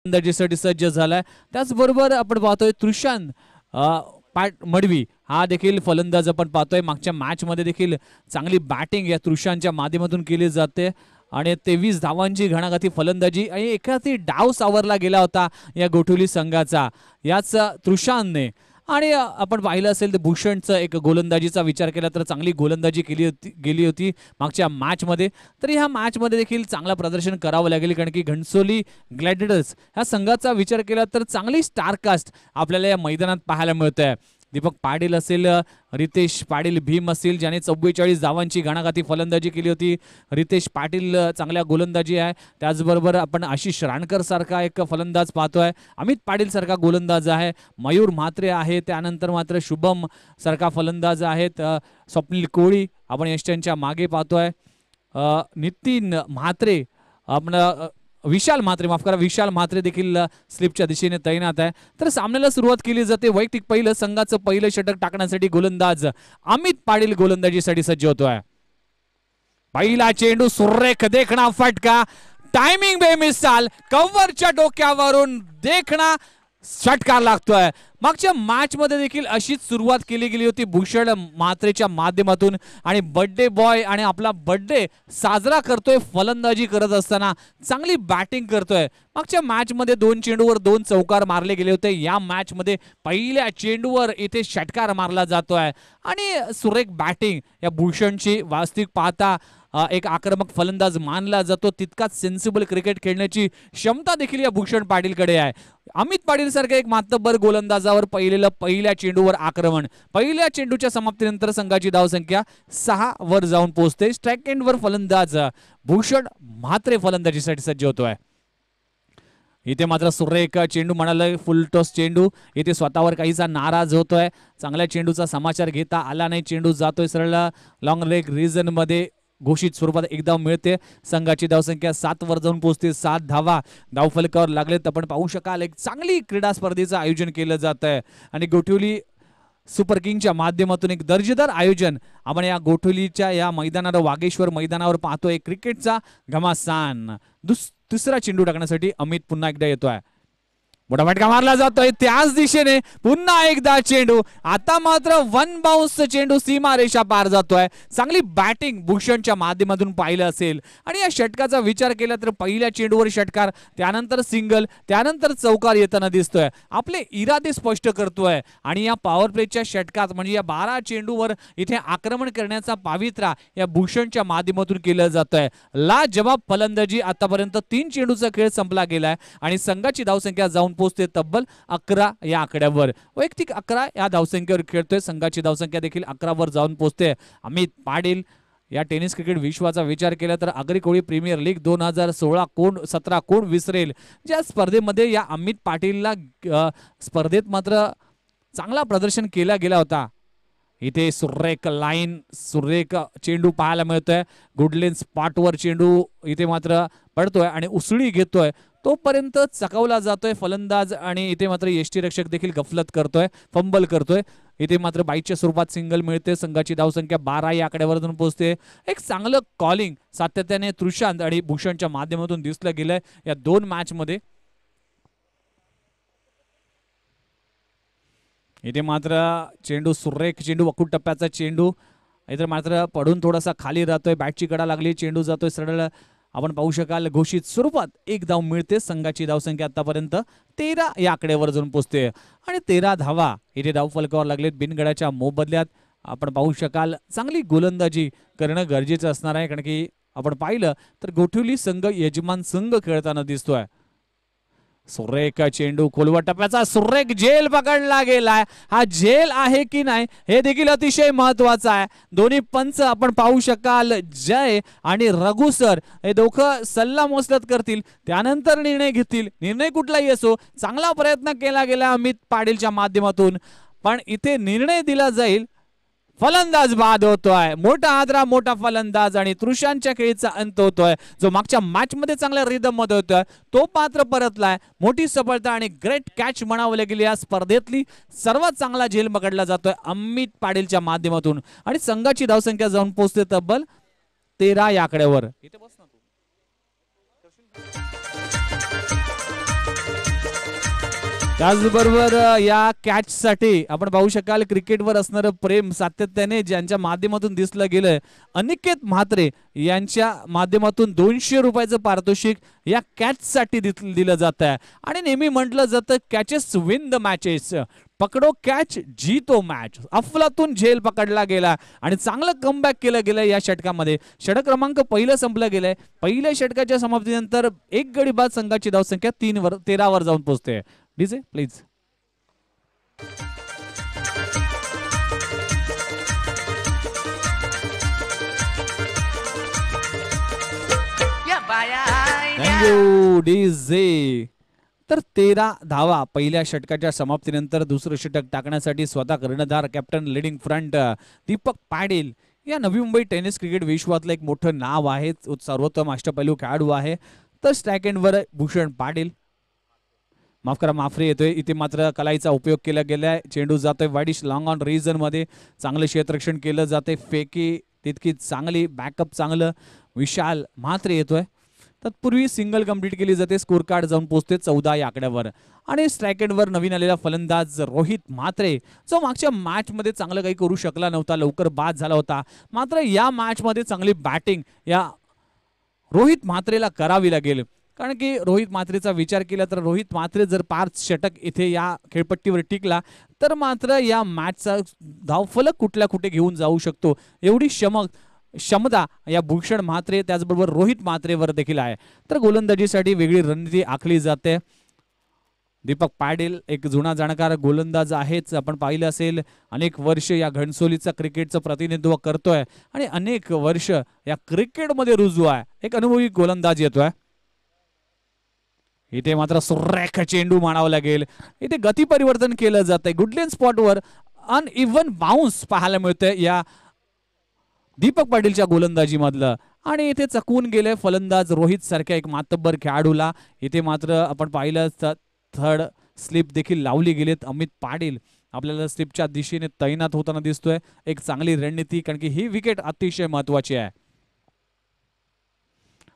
फलंदाजीसाठी सज्ज झालाय। त्याचबरोबर आपण पाहतोय तृषांत मडवी हा देखील फलंदाज आपण पाहतोय। मागच्या मॅच मध्ये देखील चांगली बॅटिंग या तृषांतच्या माध्यमातून केली जाते आणि 23 धावांची घणाघाती फलंदाजी आणि एखादी डाव सावरला गेला होता या गोठवली संघाचा याच तृषांतने। आणि आपण पाहिलं असेल तर भूषणचं एक गोलंदाजीचा विचार केला तर चांगली गोलंदाजी गेली होती मागच्या मॅच मध्ये। तर ह्या मॅच मध्ये देखील चांगलं प्रदर्शन करावं लागेल कारण की घणसोली ग्लॅडिएटर्स ह्या संघाचा विचार केला तर चांगली स्टारकास्ट आपल्याला या मैदानात पाहायला मिळते। दीपक पाटील असेल, रितेश पाटील भीम असेल ज्याने 44 धावांची घणाघाती फलंदाजी केली होती। रितेश पाटील चांगल्या गोलंदाजी आहे। त्याचबरोबर आपण आशिष राणकर सारखा एक फलंदाज पाहतोय, अमित पाटील सारखा गोलंदाज आहे, मयूर म्हात्रे आहे, त्यानंतर मात्र शुभम सारखा फलंदाज आहेत, स्वप्नील कोळी आपण यष्टांच्या मागे पाहतोय, नितीन म्हात्रे आपण विशाल म्हात्रे माफ करा विशाल म्हात्रे देखील स्लिपच्या दिशेने तैनात आहे। तर सामन्याला सुरुवात केली जाते। वैयक्तिक पहिलं संघाचं पहिलं षटक टाकण्यासाठी गोलंदाज अमित पाटील गोलंदाजीसाठी सज्ज होतोय। पहिला चेंडू सुरेख देखणा फटका, टायमिंग बेमिसाल, कव्हरच्या डोक्यावरून देखणा षटका लागतोय। मागच्या मॅच मध्ये देखील अशीच सुरुवात केली गेली होती भूषण म्हात्रेच्या माध्यमातून आणि बर्थडे बॉय आणि आपला बर्थडे साजरा करतोय फलंदाजी करत असताना चांगली बॅटिंग करतोय। मागच्या मॅच मध्ये 2 चेंडूवर 2 चौकार मारले गेले होते। या मॅच मध्ये पहिल्या चेंडूवर इथे षटकार मारला जातोय आणि सुरेख बॅटिंग या भूषणची वास्तविक पाहता एक आक्रमक फलंदाज मानला जातो, तितकाच सेन्सिबल क्रिकेट खेळण्याची क्षमता देखील या भूषण पाटीलकडे आहे। अमित पाटील सारखे एक मातब्बर गोलंदाजावर पहिल्या चेंडूवर आक्रमण, पहिल्या चेंडूच्या समाप्तीनंतर संघाची धावसंख्या 6 वर जाऊन पोहोचते। स्ट्राइक एंडवर फलंदाज भूषण म्हात्रे फलंदाजीसाठी सज्ज होतोय। इथे मात्र सुरेख चेंडू म्हणाल फुल टॉस चेंडू, इथे स्वतःवर काहीसा नाराज होतोय, चांगल्या चेंडूचा समाचार घेता आला नाही, चेंडू जातोय सरळ लॉंग लेग रिजन मध्ये, घोषित स्वरूपात एक धाव मिळते। संघाची धावसंख्या 7 वर जाऊन पोहोचते, 7 धावा धावफलकावर लागलेत। आपण पाहू शकाल एक चांगली क्रीडा स्पर्धेचं आयोजन केलं जात आहे आणि गोठवली सुपर किंगच्या माध्यमातून एक दर्जेदार आयोजन आपण या गोठवलीच्या या मैदानावर वागेश्वर मैदानावर पाहतोय। क्रिकेटचा घमासान तिसरा चेंडू टाकण्यासाठी अमित पुन्हा एकदा येतोय, मोठा फटका मारला जातोय त्याच दिशेने, पुन्हा एकदा चेंडू, आता मात्र 1 बाउन्स चेंडू सीमा रेषा पार जातोय। चांगली बॅटिंग भूषणच्या माध्यमातून पाहिलं असेल आणि या षटकाचा विचार केला तर पहिल्या चेंडूवर षटकार, त्यानंतर सिंगल, त्यानंतर चौकार येताना दिसतोय। आपले इरादे स्पष्ट करतोय आणि या पॉवर प्लेच्या षटकात म्हणजे या 12 चेंडूवर इथे आक्रमण करण्याचा पावित्रा या भूषणच्या माध्यमातून केलं जातोय। लाजवाब फलंदाजी, आतापर्यंत 3 चेंडूचा खेळ संपला गेलाय आणि संघाची धावसंख्या जाऊन पोहोचते तब्बल 11 या आकड्यावर। वैयक्तिक 11 या धावसंख्येवर खेळतोय, संघाची धावसंख्या देखील 11 वर जाऊन पोहोचते। अमित पाटील या टेनिस क्रिकेट विश्वाचा विचार केला तर आगरी कोळी प्रीमियर लीग 2016-17 कोण विसरेल, ज्या स्पर्धेमध्ये या अमित पाटीलला स्पर्धेत मात्र चांगला प्रदर्शन केला गेला होता। इथे सुरेख लाईन, सुरेख चेंडू पाहायला मिळतोय, गुडलेन स्पॉटवर चेंडू इथे मात्र पडतोय आणि उसळी घेतोय, तोपर्यंत चकावला जातोय फलंदाज आणि इथे मात्र यष्टीरक्षक देखील गफलत करतोय, फंबल करतोय। इथे मात्र बाईच्या स्वरूपात सिंगल मिळते, संघाची धावसंख्या 12 या आकड्यावर जाऊन पोहोचते। एक चांगलं कॉलिंग सातत्याने तृषांत आणि भूषणच्या माध्यमातून दिसलं गेलंय या 2 मॅच मध्ये। इथे मात्र चेंडू सुरेख चेंडू, वकूट टप्प्याचा चेंडू, इथे मात्र पडून थोडासा खाली राहतोय, बॅटची कडा लागली, चेंडू जातोय सरळ, आपण पाहू शकाल घोषित स्वरूपात एक धाव मिळते। संघाची धावसंख्या आतापर्यंत 13 या आकड्यावर जाऊन पोहोचते आणि 13 धावा इथे धावफलकावर लागलेत बिनगडाच्या मोबदल्यात। आपण पाहू शकाल चांगली गोलंदाजी करणं गरजेचं असणार आहे कारण की आपण पाहिलं तर गोठवली संघ यजमान संघ खेळताना दिसतोय। सुरेख चेंडू, खोलवर टप्प्याचा सुरेख झेल पकडला गेलाय, हा झेल आहे की नाही हे देखील अतिशय महत्वाचं आहे। दोन्ही पंच आपण पाहू शकाल जय आणि रघु सर हे दोघं सल्ला मसलत करतील, त्यानंतर निर्णय घेतील। निर्णय कुठलाही असो, चांगला प्रयत्न केला गेला अमित पाटीलच्या माध्यमातून, पण इथे निर्णय दिला जाईल। फलंदाज बाद होतोय, मोठा आदरा मोठा फलंदाज आणि तृषांतच्या खेळीचा अंत होतोय। जो मागच्या मॅच मध्ये चांगल्या रिदम मध्ये होता तो पात्र परतलाय। मोठी सफलता आणि ग्रेट कॅच म्हणावं लागेल या स्पर्धेतली सर्वात चांगला झेल पकडला जातोय अमित पाटीलच्या माध्यमातून आणि संघाची धावसंख्या जाऊन पोहोचते तब्बल 13 या आकड्यावर। इथे बस ना तू। त्याचबरोबर या कॅच साठी आपण पाहू शकाल क्रिकेटवर असणारं प्रेम सातत्याने ज्यांच्या माध्यमातून दिसलं गेलंय, अनिकेत म्हात्रे यांच्या माध्यमातून 200 रुपयाचं पारितोषिक या कॅच साठी दिलं जात आहे. आणि नेहमी म्हटलं जातं कॅचेस विन द मॅचेस, पकडो कॅच जीतो मॅच. अफलातून झेल पकडला गेला आणि चांगलं कमबॅक केलं गेलं या षटकामध्ये. षटक क्रमांक पहिलं संपलं गेलंय. पहिल्या षटकाच्या समाप्तीनंतर एक गडी बाद संघाची धावसंख्या 13 वर जाऊन पोहोचते. DJ please. Thank you DJ. तर 13 धावा पहिल्या षटकाच्या समाप्तीनंतर दुसरं षटक टाकण्यासाठी स्वतः कर्णधार captain leading front Deepak Patil या नवी मुंबई टेनिस क्रिकेट विश्वातलं एक मोठं नाव आहे, सर्वोत्तम अष्टपैलू खेळाडू आहे. तर स्ट्राईक एंडवर भूषण पाटील, माफ करा माफरे येतोय. इथे मात्र कलाईचा उपयोग केला गेलाय. चेंडू जातोय वाईडिश लॉंग ऑन रीजन मध्ये. चांगलं क्षेत्ररक्षण केलं जाते. फेकी तितकी चांगली, बॅकअप चांगलं. विशाल म्हात्रे येतोय. तत्पूर्वी सिंगल कंप्लीट केली जाते. स्कोर कार्ड जाऊन पोहोचते 14 या आकड्यावर. आणि स्ट्राईक एंडवर नवीन आलेला फलंदाज रोहित म्हात्रे, जो मागच्या मॅच मध्ये चांगलं काही करू शकला नव्हता, लवकर बाद झाला होता. मात्र या मॅच मध्ये चांगली बॅटिंग या रोहित म्हात्रेला करावी लागेल. कारण की रोहित म्हात्रेचा विचार केला तर रोहित म्हात्रे जर 5 षटक इथे या खेळपट्टीवर टिकला तर मात्र या मॅचचा धावफलक कुठल्या कुठे घेऊन जाऊ शकतो, एवढी क्षमता या भूषण म्हात्रे त्याचबरोबर रोहित म्हात्रेवर देखील आहे. तर गोलंदाजीसाठी वेगळी रणनीती आखली जाते. दीपक पाटील एक जुना जाणकार गोलंदाज आहेच. आपण पाहिलं असेल अनेक वर्ष या घणसोलीचा क्रिकेटचं प्रतिनिधित्व करतोय आणि अनेक वर्ष या क्रिकेटमध्ये रुजू आहे. एक अनुभवी गोलंदाज येतोय. इथे मात्र सुरेख चेंडू मानावं लागेल. इथे गती परिवर्तन केलं जातंय. गुडलेन स्पॉटवर अनइव्हन बाउन्स पाहायला मिळतंय या दीपक पाटीलच्या गोलंदाजी मधलं. आणि इथे चकवून गेले फलंदाज रोहित सारख्या एक मातब्बर खेळाडूला. इथे मात्र आपण पाहिलं थर्ड स्लिप देखील लावली गेलीत. अमित पाटील आपल्याला स्लिपच्या दिशेने तैनात होताना दिसतोय. एक चांगली रणनीती, कारण की ही विकेट अतिशय महत्वाची आहे.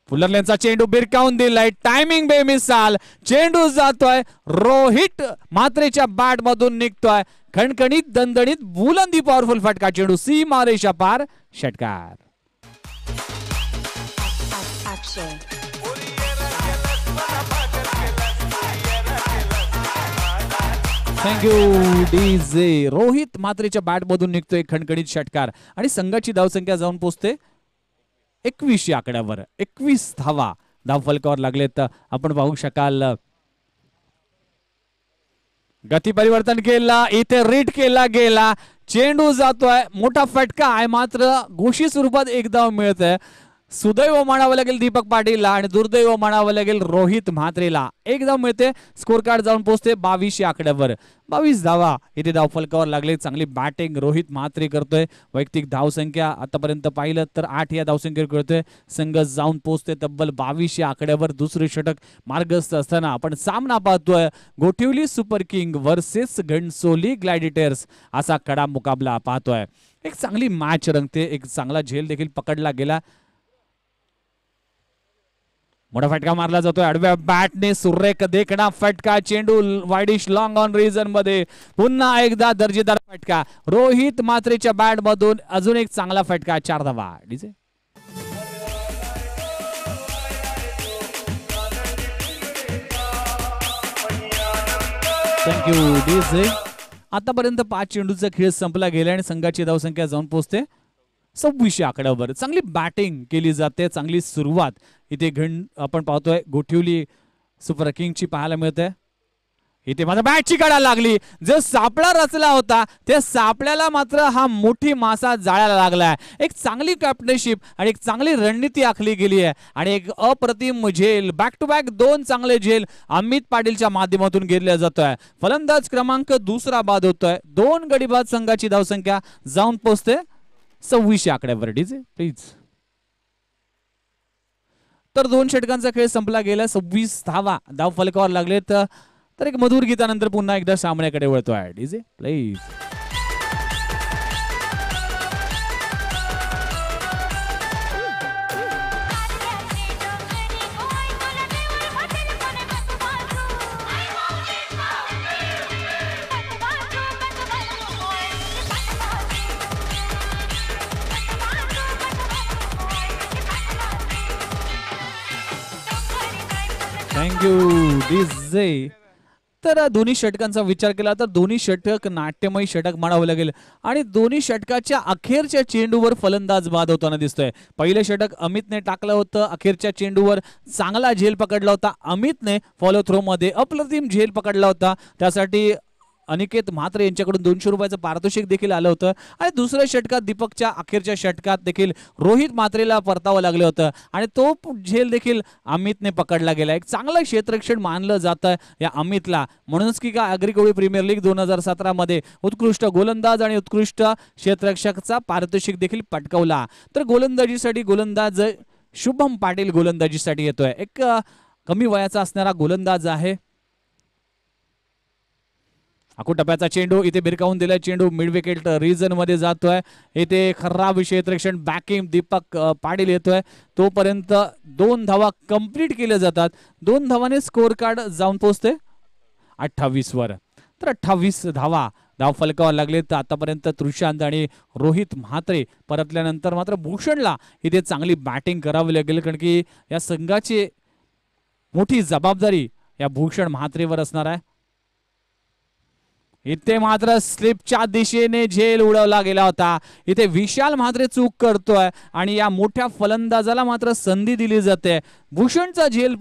फुलरलेनचा चेंडू बिरकावून दिलाय. टायमिंग बेमिसाल. चेंडू जातोय रोहित म्हात्रेच्या बॅट मधून निघतोय. खणखणीत दणदणीत बुलंदी पॉवरफुल फटका. चेंडू सीमा रेषा पार. षटकार. Thank you DJ. रोहित म्हात्रेच्या बॅट मधून निघतोय खणखणीत षटकार आणि संघाची धावसंख्या जाऊन पोहोचते 21 या आकड्यावर. 21 धावा धावफलकावर लागलेत. आपण पाहू शकाल गती परिवर्तन केला. इथे रीड केला गेला. चेंडू जातोय. मोठा फटका आहे मात्र घोषी स्वरूपात एक धाव मिळतंय. सुदैव म्हणावं लागेल दीपक पाटीलला आणि दुर्दैव म्हणावं लागेल रोहित म्हात्रेला. एक धाव मिळते. स्कोर कार्ड जाऊन पोहोचते 22 या आकड्यावर. 22 धावा इथे धावफलकावर लागले. चांगली बॅटिंग रोहित म्हात्रे करतोय. वैयक्तिक धावसंख्या आतापर्यंत पाहिलं तर 8 या धावसंख्येवर करतोय. संघ जाऊन पोहोचते तब्बल 22 या आकड्यावर. दुसरे षटक मार्गस्थ असताना आपण सामना पाहतोय Gothivali super king versus Ghansoli ग्लॅडिएटर्स असा कडा मुकाबला पाहतोय. एक चांगली मॅच रंगते. एक चांगला झेल देखील पकडला गेला. मोठा फटका मारला जातोय आडव्या बॅटने. सुरेख देखणा फटका. चेंडू वाईडिश लॉंग ऑन रीजन मध्ये. पुन्हा एकदा दर्जेदार फटका रोहित म्हात्रेच्या बॅट मधून. अजून एक चांगला फटका. 4 धावा. डीजे. Thank you DJ. आतापर्यंत 5 चेंडूचा खेळ संपला गेला आणि संघाची धावसंख्या जाऊन पोहोचते 26 आकड्यावर. चांगली बॅटिंग केली जाते. चांगली सुरुवात इथे आपण पाहतोय गोठिवली सुपर किंगची पाहायला मिळते. इथे मात्र बॅटची कडा लागली. जो सापळा रचला होता त्या सापळ्याला मात्र हा मोठी मासा जाळायला लागलाय. एक चांगली कॅप्टनशिप आणि एक चांगली रणनीती आखली गेली आहे आणि एक अप्रतिम झेल. बॅक टू बॅक 2 चांगले झेल अमित पाटीलच्या माध्यमातून घेतल्या जातोय. फलंदाज क्रमांक दुसरा बाद होतोय. 2 गडी बाद संघाची धावसंख्या जाऊन पोहोचते 26 आकड्यावर. DJ please. तर 2 षटकांचा खेळ संपला गेला. 26 धावा धावफलकावर लागलेत. तर एक मधुर गीतानंतर पुन्हा एकदा सामन्याकडे वळतोय. DJ please. Thank you DJ. तर दोन्ही षटकांचा विचार केला तर दोन्ही षटक नाट्यमय षटक म्हणावं लागेल आणि दोन्ही षटकाच्या अखेरच्या चेंडूवर फलंदाज बाद होताना दिसतोय. पहिलं षटक अमितने टाकलं होतं, अखेरच्या चेंडूवर चांगला झेल पकडला होता अमितने, फॉलो थ्रो मध्ये अप्रतिम झेल पकडला होता. त्यासाठी अनिकेत म्हात्रे यांच्याकडून 200 रुपयाचं पारितोषिक देखील आलं होतं. आणि दुसऱ्या षटकात दीपकच्या अखेरच्या षटकात देखील रोहित म्हात्रेला परतावं लागलं होतं आणि तो झेल देखील अमितने पकडला गेला. एक चांगलं क्षेत्ररक्षण मानलं जातं या अमितला. म्हणूनच की का आगरी कोळी प्रीमियर लीग 2017 मध्ये उत्कृष्ट गोलंदाज आणि उत्कृष्ट क्षेत्ररक्षकचा पारितोषिक देखील पटकावला. तर गोलंदाजीसाठी गोलंदाज शुभम पाटील गोलंदाजीसाठी येतोय. एक कमी वयाचा असणारा गोलंदाज आहे. टप्प्याचा चेंडू इथे भिरकावून दिला, चेंडू मिड विकेट रिजन मध्ये जातोय. इथे खराब क्षेत्ररक्षण बॅकिंग दीपक पाटील येतोय. तोपर्यंत 2 धावा कंप्लीट केल्या जातात. 2 धावाने स्कोर कार्ड जाऊन पोहोचते 28 वर. तर 28 धावा धाव फलकावर लागले. तर आतापर्यंत तृषांत आणि रोहित म्हात्रे परतल्यानंतर मात्र भूषणला इथे चांगली बॅटिंग करावी लागेल, कारण की या संघाची मोठी जबाबदारी या भूषण म्हात्रेवर असणार आहे. इथे मात्र स्लिपच्या दिशेने झेल उडवला गेला होता. इथे विशाल म्हात्रे चूक करतोय आणि या मोठ्या फलंदाजाला मात्र संधी दिली जाते. भूषणचा झेल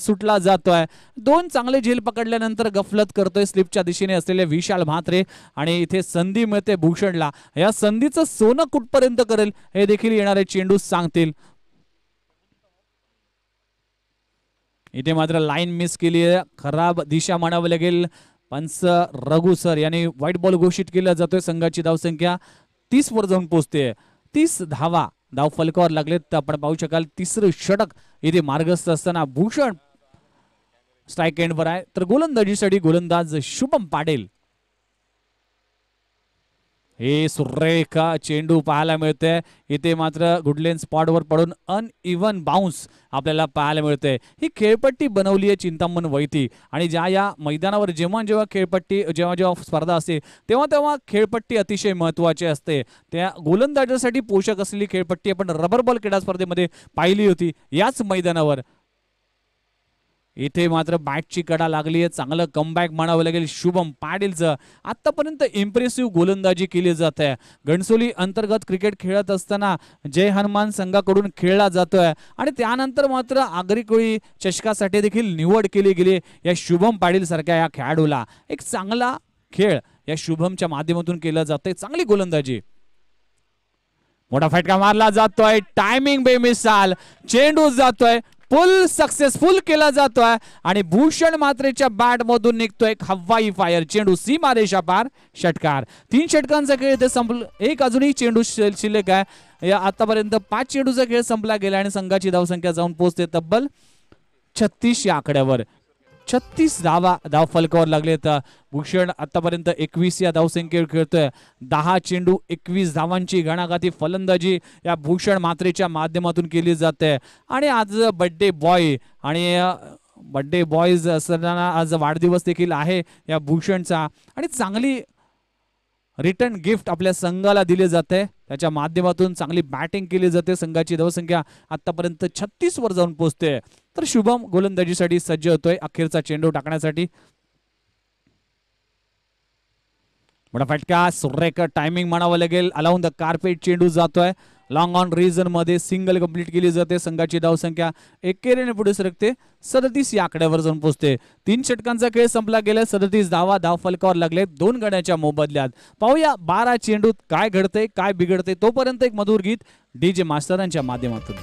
सुटला जातोय. 2 चांगले झेल पकडल्यानंतर गफलत करतोय स्लिपच्या दिशेने असलेले विशाल म्हात्रे आणि इथे संधी मिळते भूषणला. या संधीचं सोनं कुठपर्यंत करेल हे देखील येणारे चेंडू सांगतील. इथे मात्र लाईन मिस केली आहे, खराब दिशा म्हणावं लागेल. पंच रघु सर यांनी व्हाईट बॉल घोषित केला जातोय. संघाची धावसंख्या 30 वर जाऊन पोहोचते. 30 धावा धाव फलकावर लागलेत. तर आपण पाहू शकाल तिसरं षटक इथे मार्गस्थ असताना भूषण स्ट्राईक एंडवर आहे. तर गोलंदाजीसाठी गोलंदाज शुभम पाटील. हे सुरेख चेंडू पाहायला मिळते. इथे मात्र गुडलेन स्पॉटवर पडून अनइव्हन बाउन्स आपल्याला पाहायला मिळते. ही खेळपट्टी बनवली आहे चिंतामण वैती आणि या मैदानावर जेव्हा खेळपट्टी जेव्हा स्पर्धा असते तेव्हा खेळपट्टी अतिशय महत्त्वाची असते. त्या गोलंदाजासाठी पोषक असलेली खेळपट्टी आपण रबर बॉल क्रीडा स्पर्धेमध्ये पाहिली होती याच मैदानावर. इथे मात्र बॅटची कडा लागली आहे. चांगलं कमबॅक म्हणावं लागेल शुभम पाटीलचं. आतापर्यंत इम्प्रेसिव्ह गोलंदाजी केली जात आहे. घणसोली अंतर्गत क्रिकेट खेळत असताना जय हनुमान संघाकडून खेळला जातोय आणि त्यानंतर मात्र आगरी कोळी चषकासाठी देखील निवड केली गेली या शुभम पाटील सारख्या या खेळाडूला. एक चांगला खेळ या शुभमच्या माध्यमातून केला जातोय. चांगली गोलंदाजी. मोठा फटका मारला जातोय. टायमिंग बेमिसाल चेंडू जातोय. फुल सक्सेसफुल केला जातोय आणि भूषण मात्रेच्या बॅट मधून निघतोय एक हवाई फायर चेंडू सीमारेषा पार षटकार. 3 षटकांचा खेळ इथे संपला. एक अजूनही चेंडू शिल्लक आहे. आतापर्यंत 5 चेंडूचा खेळ संपला गेला आणि संघाची धावसंख्या जाऊन पोहोचते तब्बल 36 या आकड्यावर. 36 धाव फलकावर लागले. तर भूषण आतापर्यंत 21 या धावसंख्येवर खेळतोय. 10 चेंडू 21 धावांची घणाघाती फलंदाजी या भूषण मात्रेच्या माध्यमातून केली जाते. आणि आज बर्थडे बॉय आणि बर्थडे बॉयज असताना आज वाढदिवस देखील आहे या भूषणचा आणि चांगली रिटर्न गिफ्ट आपल्या संघाला दिले जाते. त्याच्या माध्यमातून चांगली बॅटिंग केली जाते. संघाची धावसंख्या आतापर्यंत 36 वर जाऊन पोहोचते. तर शुभम गोलंदाजीसाठी सज्ज होतोय अखेरचा चेंडू टाकण्यासाठी. मोठा फटका सुरेख टायमिंग म्हणावं लागेल. अलाउन द कार्पेट चेंडू जातोय. लॉंग ऑन रिजन मध्ये सिंगल कंप्लीट केली जाते. संघाची धावसंख्या एकेरीने पुढे सरकते 37 या आकड्यावर जाऊन पोहोचते. 3 षटकांचा खेळ संपला गेला. 37 धाव फलकावर लागले 2 गड्याच्या मोबदल्यात. पाहूया 12 चेंडूत काय घडते काय बिघडते. तोपर्यंत एक मधुर गीत डीजे मास्टरांच्या माध्यमातून.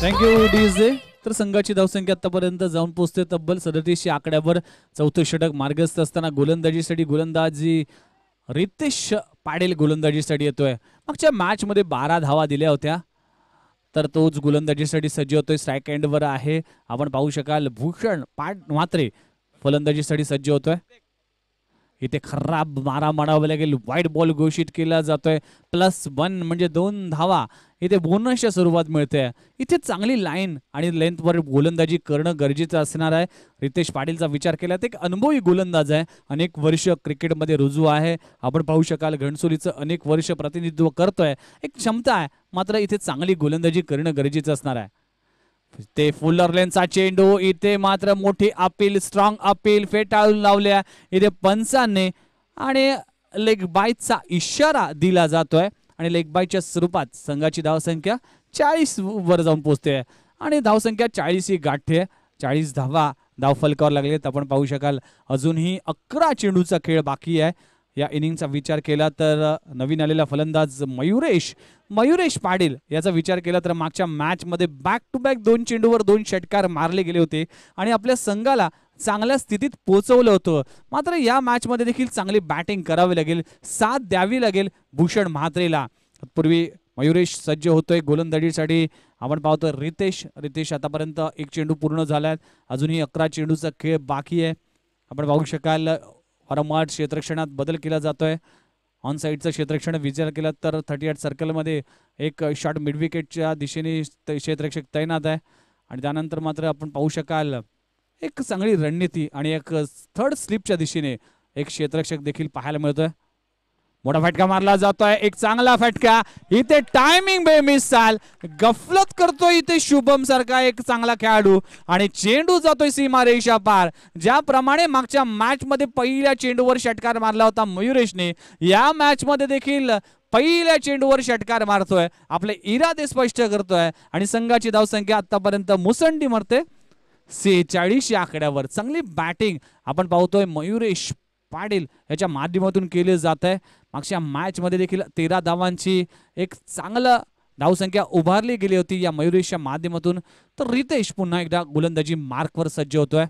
Thank you DJ. तर संघाची धावसंख्या आतापर्यंत जाऊन पोहोचते तब्बल 37 या आकड्यावर. 4थं षटक मार्गस्थ असताना गोलंदाजीसाठी गोलंदाजी रितेश पाटील गोलंदाजीसाठी येतोय. मागच्या मॅच मध्ये 12 धावा दिल्या होत्या. तर तोच गोलंदाजीसाठी सज्ज होतोय. स्ट्राईक एंडवर आहे. आपण पाहू शकाल भूषण म्हात्रे फलंदाजीसाठी सज्ज होतोय. इथे खराब मारा म्हणावं लागेल. वाईट बॉल घोषित केला जातोय. +1 म्हणजे 2 धावा इथे बोनसच्या स्वरूपात मिळते. इथे चांगली लाईन आणि लेंथवर गोलंदाजी करणं गरजेचं असणार आहे. रितेश पाटीलचा विचार केला तर एक अनुभवी गोलंदाज आहे. अनेक वर्ष क्रिकेटमध्ये रुजू आहे. आपण पाहू शकाल घणसोलीचं अनेक वर्ष प्रतिनिधित्व करतोय. एक क्षमता आहे, मात्र इथे चांगली गोलंदाजी करणं गरजेचं असणार आहे. ते फुलर लेनचा चेंडू इथे मात्र मोठी अपील, स्ट्रॉंग अपील फेटाळून लावल्या इथे पंचांनी आणि लेग बायचा इशारा दिला जातोय आणि लेग बायच्या स्वरूपात संघाची धावसंख्या 40 वर जाऊन पोहोचते आणि धावसंख्या 40 ही गाठते. 40 धावा धावफलकावर लागलेत. आपण पाहू शकाल अजूनही 11 चेंडूचा खेळ बाकी आहे. या इनिंगचा विचार केला तर नवीन आलेला फलंदाज मयुरेश पाटील याचा विचार केला तर मागच्या मॅचमध्ये बॅक टू बॅक 2 चेंडूवर 2 षटकार मारले गेले होते आणि आपल्या संघाला चांगल्या स्थितीत पोहोचवलं होतं. मात्र या मॅचमध्ये देखील चांगली बॅटिंग करावी लागेल, साथ द्यावी लागेल भूषण म्हात्रेला. तत्पूर्वी मयुरेश सज्ज होतोय गोलंदाजीसाठी. आपण पाहतोय रितेश आतापर्यंत 1 चेंडू पूर्ण झालाय. अजूनही 11 चेंडूचा खेळ बाकी आहे. आपण पाहू शकाल वारंवार क्षेत्ररक्षणात बदल केला जातोय. ऑन साईडचं क्षेत्ररक्षण विचार केला तर 38 सर्कलमध्ये एक शॉट मिडविकेटच्या दिशेने क्षेत्ररक्षक तैनात आहे आणि त्यानंतर मात्र आपण पाहू शकाल एक चांगली रणनीती आणि एक थर्ड स्लिपच्या दिशेने एक क्षेत्ररक्षक देखील पाहायला मिळतोय. मोठा फटका मारला जातोय. एक चांगला फटका इथे टायमिंग बेमिसाल गफलत करतोय इथे शुभम सारखा एक चांगला खेळाडू आणि चेंडू जातोय सीमारेषा पार. ज्याप्रमाणे मागच्या मॅच मध्ये पहिल्या चेंडूवर षटकार मारला होता मयुरेशने, या मॅच मध्ये देखील पहिल्या चेंडूवर षटकार मारतोय, आपले इरादे स्पष्ट करतोय आणि संघाची धावसंख्या आतापर्यंत मुसंडी मरते 46 या आकड्यावर. चांगली बॅटिंग आपण पाहतोय मयुरेश पाटील याच्या माध्यमातून केले जात आहे. मागच्या मॅच मध्ये देखील 13 धावांची एक चांगलं धावसंख्या उभारली गेली होती या मयुरेशच्या माध्यमातून. तर रितेश पुन्हा एकदा गोलंदाजी मार्कवर सज्ज होतोय.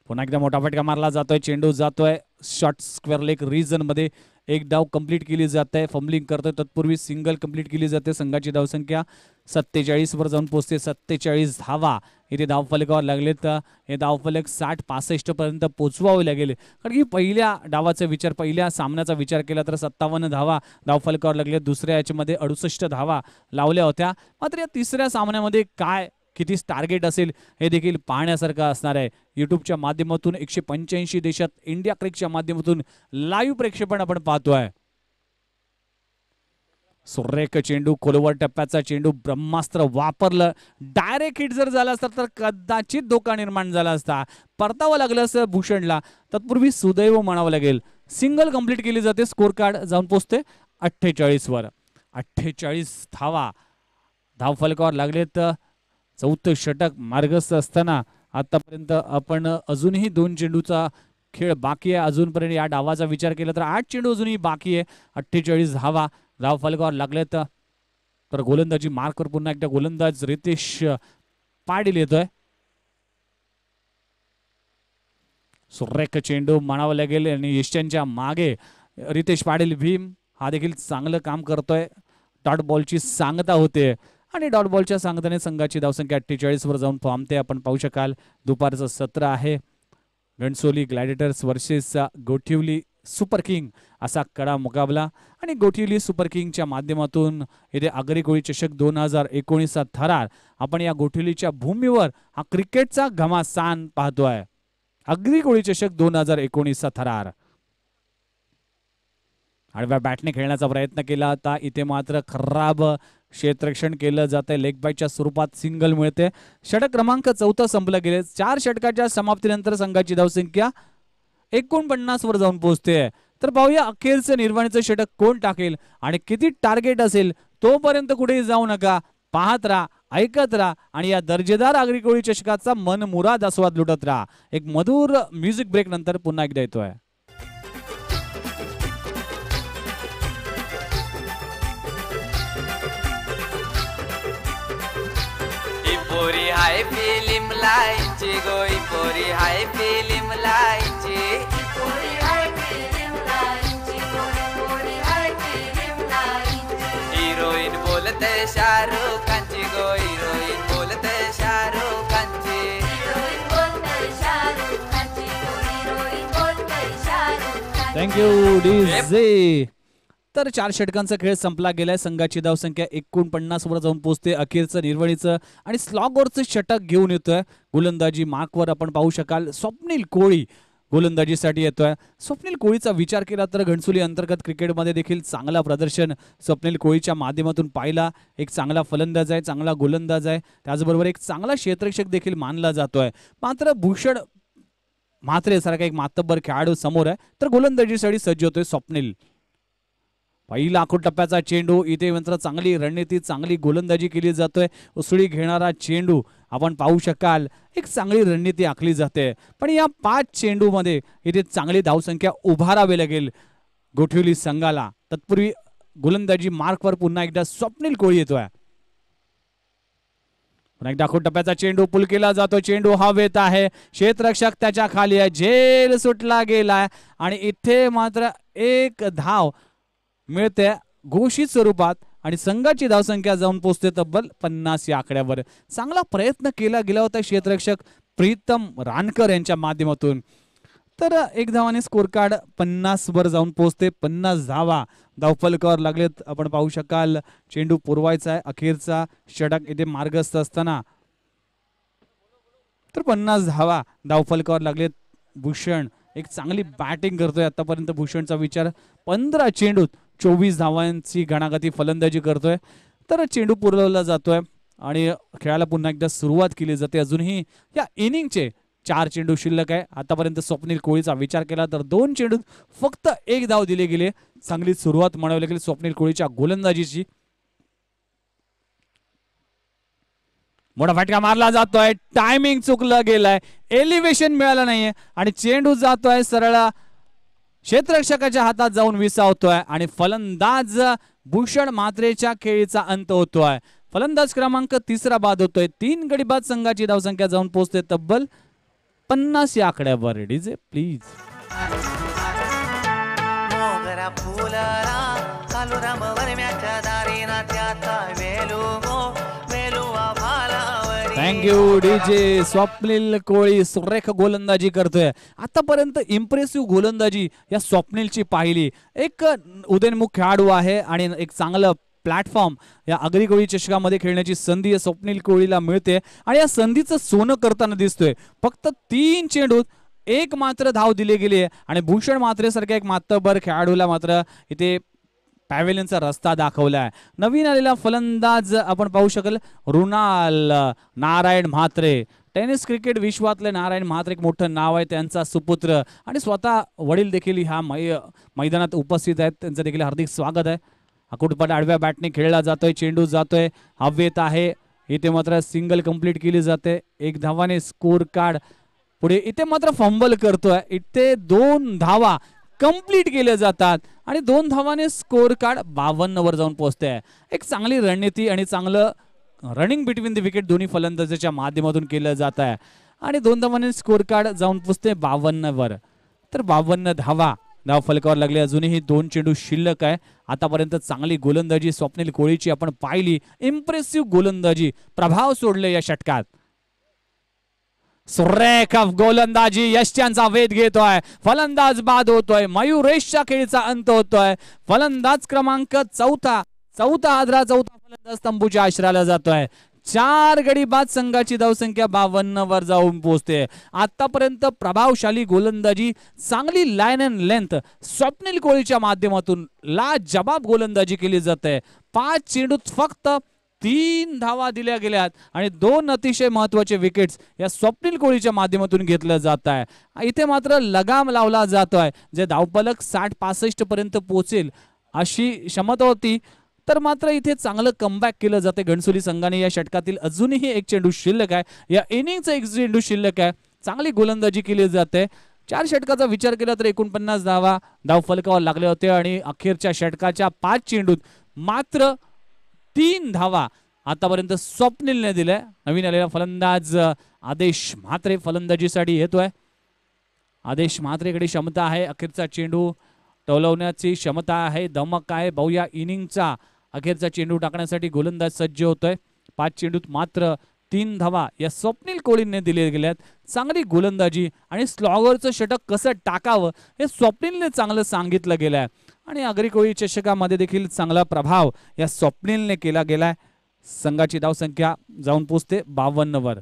पुन्हा एकदा मोठा फटका मारला जातोय. चेंडू जातोय शॉर्ट स्क्वेअर लेग रिजन मध्ये. एक डाव कंप्लीट केली जाते. फंबलिंग करतोय तत्पूर्वी सिंगल कंप्लीट केली जाते. संघाची धावसंख्या 47 वर जाऊन पोहोचते. 47 धावा इथे धावफलकावर लागले. तर हे धावफलक 60-65 पर्यंत पोहोचवावे लागेल. कारण की पहिल्या सामन्याचा विचार केला तर 57 धावा धावफलकावर लागले. दुसऱ्या याच्यामध्ये 68 धावा लावल्या होत्या. मात्र या तिसऱ्या सामन्यामध्ये काय किती टार्गेट असेल हे देखील पाहण्यासारखं असणार आहे. युट्यूबच्या माध्यमातून 185 देशात इंडिया क्रिकच्या माध्यमातून लाईव्ह प्रक्षेपण आपण पाहतोय. सुरेख चेंडू, खोलवर टप्प्याचा चेंडू, ब्रह्मास्त्र वापरलं. डायरेक्ट हिट जर झाला असता तर कदाचित धोका निर्माण झाला असता, परतावं लागलं असं भूषणला. तत्पूर्वी सुदैव म्हणावं लागेल. सिंगल कंप्लीट केली जाते. स्कोर कार्ड जाऊन पोहोचते 48 वर. 48 धावा धावफलकावर लागले. तर 4थं षटक मार्गस्थ असताना आतापर्यंत आपण अजूनही 2 चेंडूचा खेळ बाकी आहे. अजूनपर्यंत या डावाचा विचार केला तर 8 चेंडू अजूनही बाकी आहे. 48 धावा धावफलकावर लागले. तर गोलंदाजी मार्कवर पुन्हा एकदा गोलंदाज रितेश पाटील येतोय. सुरेख चेंडू म्हणावं लागेल आणि ईस्टनच्या मागे रितेश पाटील भीम हा देखील चांगलं काम करतोय. डॉट बॉलची सांगता होते आणि डॉट बॉलच्या सांगताने संघाची धावसंख्या 48 वर जाऊन थांबते. आपण पाहू शकाल दुपारचं सत्र आहे. Ghansoli ग्लॅडिएटर्स versus Gothivali super king असा कडा मुकाबला आणि गोठिवली सुपर किंगच्या माध्यमातून इथे आगरी कोळी चषक 2019 थरार आपण या गोठिवलीच्या भूमीवर हा क्रिकेटचा घमासान पाहतोय. आगरी कोळी चषक 2019 थरार. आडव्या बॅटने खेळण्याचा प्रयत्न केला होता. इथे मात्र खराब क्षेत्ररक्षण केलं जातंय. लेग बायच्या स्वरूपात सिंगल मिळते. षटक क्रमांक 4 संपलं गेले. 4 षटकाच्या समाप्तीनंतर संघाची धावसंख्या 49 वर जाऊन पोहोचते. तर पाहूया अखेरचं निर्वाणीचं षटक कोण टाकेल आणि किती टार्गेट असेल. तोपर्यंत कुठेही जाऊ नका, पाहत राहा, ऐकत राहा आणि या दर्जेदार आगरी कोळी चषकाचा मनमुराद आस्वाद लुटत राहा. एक मधुर म्युझिक ब्रेक नंतर पुन्हा एकदा येतोय. पोरी हाय फिल्म लायची गोई, पोरी हाय फिल्म लायची, पोरी हाय फिल्म लायची, पोरी हाय फिल्म लायची. हिरोईन बोलते शायरी थँक्यू डीजे. तर 4 षटकांचा खेळ संपला गेलाय. संघाची धावसंख्या 49 वर जाऊन पोहोचते. अखेरचं निर्वणीचं आणि स्लॉगवरचं षटक घेऊन येतोय. गोलंदाजी मार्कवर आपण पाहू शकाल स्वप्नील कोळी गोलंदाजीसाठी येतोय. स्वप्नील कोळीचा विचार केला तर घणसोली अंतर्गत क्रिकेटमध्ये देखील चांगला प्रदर्शन स्वप्नील कोळीच्या माध्यमातून पाहिला. एक चांगला फलंदाज आहे, चांगला गोलंदाज आहे, त्याचबरोबर एक चांगला क्षेत्ररक्षक देखील मानला जातोय. मात्र भूषण म्हात्रे सारखा एक मातब्बर खेळाडू समोर आहे, तर गोलंदाजीसाठी सज्ज होतोय स्वप्नील. पहिला आखूड टप्प्याचा चेंडू. इथे मात्र चांगली रणनीती, चांगली गोलंदाजी केली जातोय. उसळी घेणारा चेंडू आपण पाहू शकाल. एक चांगली रणनीती आखली जाते. पण या 5 चेंडूमध्ये इथे चांगली धावसंख्या उभारावी लागेल गोठिवली संघाला. तत्पूर्वी गोलंदाजी मार्कवर पुन्हा एकदा स्वप्नील कोळी येतोय. पुन्हा एकदा आखूड टप्प्याचा चेंडू पुल केला जातो. चेंडू हवेत आहे, क्षेत्ररक्षक त्याच्या खाली आहे, झेल सुटला गेलाय आणि इथे मात्र एक धाव मिळते घोषित स्वरूपात आणि संघाची धावसंख्या जाऊन पोहोचते तब्बल 50 या आकड्यावर. चांगला प्रयत्न केला गेला होता क्षेत्ररक्षक प्रीतम रानकर यांच्या माध्यमातून. तर एक धावाने स्कोर कार्ड 50 वर जाऊन पोहोचते. 50 धावा धावफलकावर लागलेत आपण पाहू शकाल. चेंडू पुरवायचा आहे. अखेरचा षटक इथे मार्गस्थ असताना तर 50 धावा धावफलकावर लागलेत. भूषण एक चांगली बॅटिंग करतोय आतापर्यंत. भूषणचा विचार 15 चेंडूत 24 धावांची घणाघाती फलंदाजी करतोय. तर चेंडू पुरवला जातोय आणि खेळाला पुन्हा एकदा सुरुवात केली जाते. अजूनही या इनिंगचे 4 चेंडू शिल्लक आहे. आतापर्यंत स्वप्नील कोळीचा विचार केला तर 2 चेंडूत फक्त 1 धाव दिले गेले. चांगली सुरुवात म्हणावी लागेल स्वप्नील कोळीच्या गोलंदाजीची. मोठा फटका मारला जातोय. टायमिंग चुकलं गेलाय, एलिव्हेशन मिळालं नाहीये आणि चेंडू जातोय सरळ क्षेत्ररक्षकाच्या हातात जाऊन विसावतोय आणि फलंदाज भूषण म्हात्रेच्या खेळीचा अंत होतोय. फलंदाज क्रमांक 3 बाद होतोय. 3 गडी बाद संघाची धावसंख्या जाऊन पोहोचते तब्बल 50 या आकड्यावर. DJ please. Thank you DJ. Swapnil Koli सुरेख गोलंदाजी करतोय. आतापर्यंत इम्प्रेसिव्ह गोलंदाजी या स्वप्नीलची पाहिली. एक उदयनमुख खेळाडू आहे आणि एक चांगलं प्लॅटफॉर्म या आगरी कोळी चषकामध्ये खेळण्याची संधी स्वप्नील कोळीला मिळते आणि या संधीचं सोनं करताना दिसतोय. फक्त 3 चेंडूत 1 मात्र धाव दिली गेली आणि भूषण म्हात्रे सारख्या एक मातबर खेळाडूला मात्र इथे पॅव्हेलियनचा रस्ता दाखवलाय. नवीन आलेला फलंदाज आपण पाहू शकाल रुणाल नारायण म्हात्रे. टेनिस क्रिकेट विश्वातले नारायण म्हात्रे एक मोठं नाव आहे. त्यांचा सुपुत्र आणि स्वतः वडील देखील ह्या मैदानात उपस्थित आहेत. त्यांचं देखील हार्दिक स्वागत आहे. आकुटपट आडव्या बॅटने खेळला जातोय. चेंडू जातोय हवेत आहे. इथे मात्र सिंगल कंप्लीट केली जाते. 1 धावाने स्कोर कार्ड पुढे. इथे मात्र फंबल करतोय. इथे 2 धावा कंप्लीट केले जातात आणि 2 धावाने स्कोर कार्ड 52 वर जाऊन पोहोचते. एक चांगली रणनीती आणि चांगलं रनिंग बिटवीन द विकेट दोन्ही फलंदाजाच्या माध्यमातून केलं जात आहे आणि 2 धावाने स्कोर कार्ड जाऊन पोहोचते 52 वर. तर 52 धावा धाव फलकावर लागले. अजूनही 2 चेंडू शिल्लक आहे. आतापर्यंत चांगली गोलंदाजी स्वप्नील कोळीची आपण पाहिली. इम्प्रेसिव्ह गोलंदाजी, प्रभाव सोडले या षटकात. सुरेख गोलंदाजी यष्ट्यांचा वेध घेतोय. फलंदाज बाद होतोय. मयुरेशच्या खेळीचा अंत होतोय. फलंदाज क्रमांक 4 फलंदाज तंबूच्या आश्रयाला जातोय. 4 गडी बाद संघाची धावसंख्या 52 वर जाऊन पोहोचते. आतापर्यंत प्रभावशाली गोलंदाजी, चांगली लाईन अँड लेंथ स्वप्नील कोळीच्या माध्यमातून लाजबाब गोलंदाजी केली जाते. 5 चेंडूत फक्त 3 धावा दिल्या गेल्यात आणि 2 अतिशय महत्वाचे विकेट्स या स्वप्नील कोळीच्या माध्यमातून घेतलं जात आहे. इथे मात्र लगाम लावला जातोय. जे धावफलक 60-65 पर्यंत पोहोचेल अशी क्षमता होती. तर मात्र इथे चांगलं कमबॅक केलं जाते घणसोली संघाने. या षटकातील अजूनही 1 चेंडू शिल्लक आहे. या इनिंगचा 1 चेंडू शिल्लक आहे. चांगली गोलंदाजी केली जाते. 4 षटकाचा विचार केला तर 49 धावा धावफलकावर लागले होते आणि अखेरच्या षटकाच्या 5 चेंडूत मात्र 3 धावा आतापर्यंत स्वप्नीलने दिल्या. नवीन आलेला फलंदाज आदेश म्हात्रे फलंदाजीसाठी येतोय. आदेश म्हात्रेकडे क्षमता आहे. अखेरचा चेंडू टोलवण्याची क्षमता आहे, धमक आहे. बहुया इनिंगचा अखेरचा चेंडू टाकण्यासाठी गोलंदाज सज्ज होतोय. 5 चेंडूत मात्र 3 धावा या स्वप्नील कोळींने दिले गेल्यात. चांगली गोलंदाजी आणि स्लॉगरचं षटक कसं टाकावं हे स्वप्नीलने चांगलं सांगितलं गेलंय आणि आगरी कोळी चषकामध्ये देखील चांगला प्रभाव या स्वप्नीलने केला गेलाय. संघाची धावसंख्या जाऊन पोहोचते 52 वर.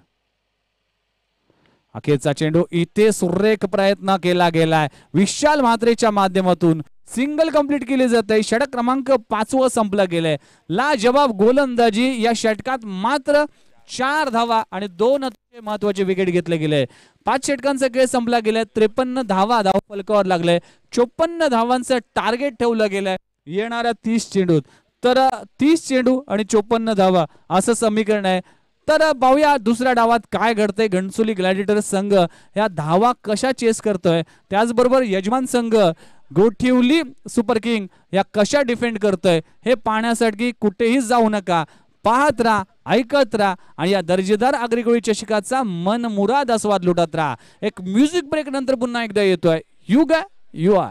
अखेरचा चेंडू इथे सुरेख प्रयत्न केला गेलाय. विशाल म्हात्रेच्या माध्यमातून सिंगल कंप्लीट केली जाते. षटक क्रमांक 5 संपला गेलाय. लाजवाब गोलंदाजी या षटकात मात्र 4 धावा आणि 2 महत्वाचे विकेट घेतले गेले. 5 षटकांचा खेळ संपला गेलाय. 53 धावा धावफलकावर लागले. 54 धावांचं टार्गेट ठेवलं गेलंय येणाऱ्या 30 चेंडूत. तर 30 चेंडू आणि 54 धावा असं समीकरण आहे. तर पाहूया दुसऱ्या डावात काय घडतंय. घणसोली ग्लॅडिएटर्स संघ या धावा कशा चेस करतोय, त्याचबरोबर यजमान संघ गोठिवली सुपर किंग या कशा डिफेंड करतोय हे पाहण्यासाठी कुठेही जाऊ नका. पाहत राहा, ऐकत राहा आणि या दर्जेदार आगरी कोळी चषकाचा मनमुराद आस्वाद लुटत राहा. एक म्युझिक ब्रेक नंतर पुन्हा एकदा येतोय युगा युआ.